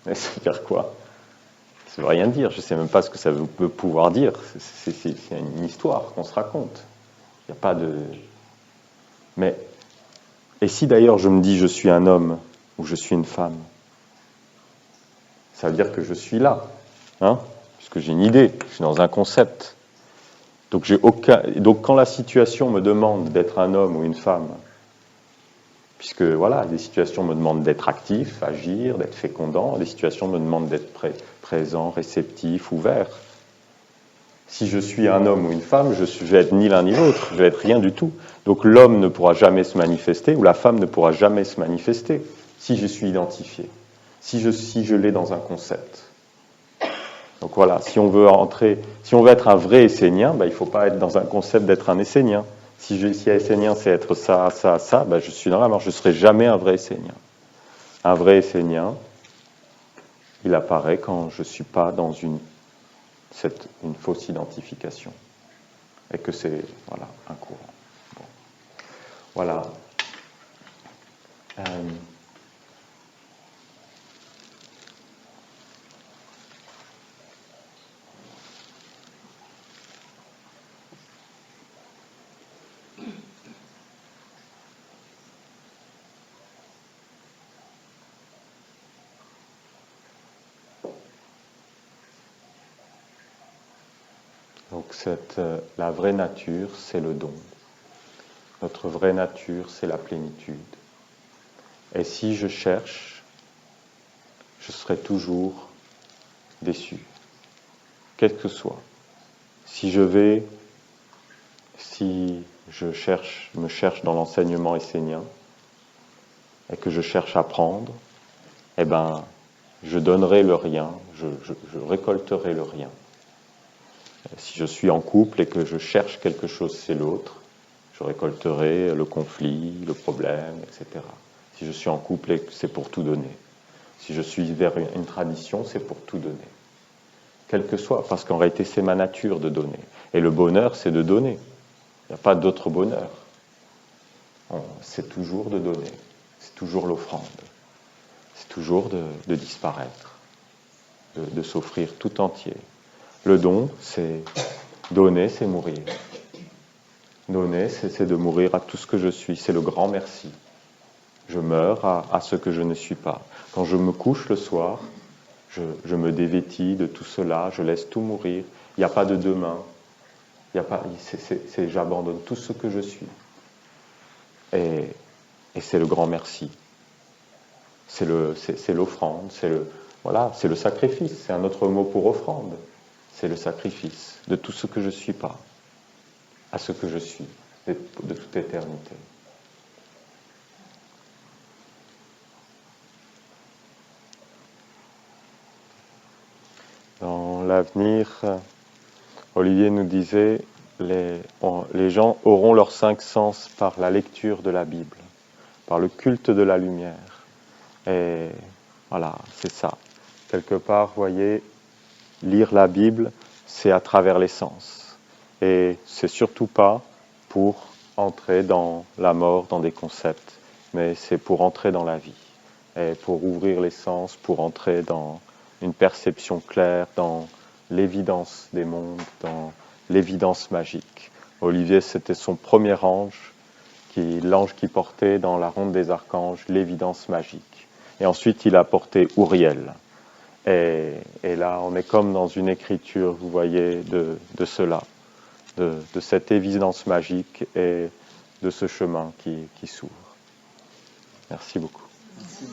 Mais ça veut dire quoi? Ça veut rien dire, je ne sais même pas ce que ça peut pouvoir dire. C'est une histoire qu'on se raconte. Il n'y a pas de... Mais, et si d'ailleurs je me dis je suis un homme ou je suis une femme, ça veut dire que je suis là, puisque j'ai une idée, je suis dans un concept. Donc quand la situation me demande d'être un homme ou une femme, puisque voilà, des situations me demandent d'être actif, agir, d'être fécondant, des situations me demandent d'être présent, réceptif, ouvert. Si je suis un homme ou une femme, je vais être ni l'un ni l'autre, je vais être rien du tout. Donc l'homme ne pourra jamais se manifester, ou la femme ne pourra jamais se manifester, si je suis identifié, si je l'ai dans un concept. Donc voilà, si on veut être un vrai essénien, il ne faut pas être dans un concept d'être un essénien. Si essénien c'est être ça, ça, ça, je suis dans la mort, je ne serai jamais un vrai essénien. Un vrai essénien, il apparaît quand je ne suis pas dans une fausse identification. Et que c'est un courant. Bon. Voilà. Donc la vraie nature, c'est le don. Notre vraie nature, c'est la plénitude. Et si je cherche, je serai toujours déçu, quel que soit. Si je me cherche dans l'enseignement essénien et que je cherche à apprendre, je donnerai le rien, je récolterai le rien. Si je suis en couple et que je cherche quelque chose chez l'autre, je récolterai le conflit, le problème, etc. Si je suis en couple et que c'est pour tout donner. Si je suis vers une tradition, c'est pour tout donner. Quel que soit, parce qu'en réalité, c'est ma nature de donner. Et le bonheur, c'est de donner. Il n'y a pas d'autre bonheur. C'est toujours de donner. C'est toujours l'offrande. C'est toujours de disparaître, de s'offrir tout entier. Le don, c'est donner, c'est mourir. Donner, c'est de mourir à tout ce que je suis. C'est le grand merci. Je meurs à ce que je ne suis pas. Quand je me couche le soir, je me dévêtis de tout cela, je laisse tout mourir. Il n'y a pas de demain. J'abandonne tout ce que je suis. Et c'est le grand merci. C'est l'offrande, c'est le sacrifice. C'est un autre mot pour offrande. C'est le sacrifice de tout ce que je ne suis pas à ce que je suis de toute éternité. Dans l'avenir, Olivier nous disait, les gens auront leurs 5 sens par la lecture de la Bible, par le culte de la lumière. Et voilà, c'est ça. Quelque part, vous voyez, lire la Bible, c'est à travers les sens. Et c'est surtout pas pour entrer dans la mort, dans des concepts, mais c'est pour entrer dans la vie. Et pour ouvrir les sens, pour entrer dans une perception claire, dans l'évidence des mondes, dans l'évidence magique. Olivier, c'était son premier ange, l'ange qui portait dans la ronde des archanges l'évidence magique. Et ensuite, il a porté Uriel. Et là, on est comme dans une écriture, vous voyez, de cela, de cette évidence magique et de ce chemin qui s'ouvre. Merci beaucoup. Merci.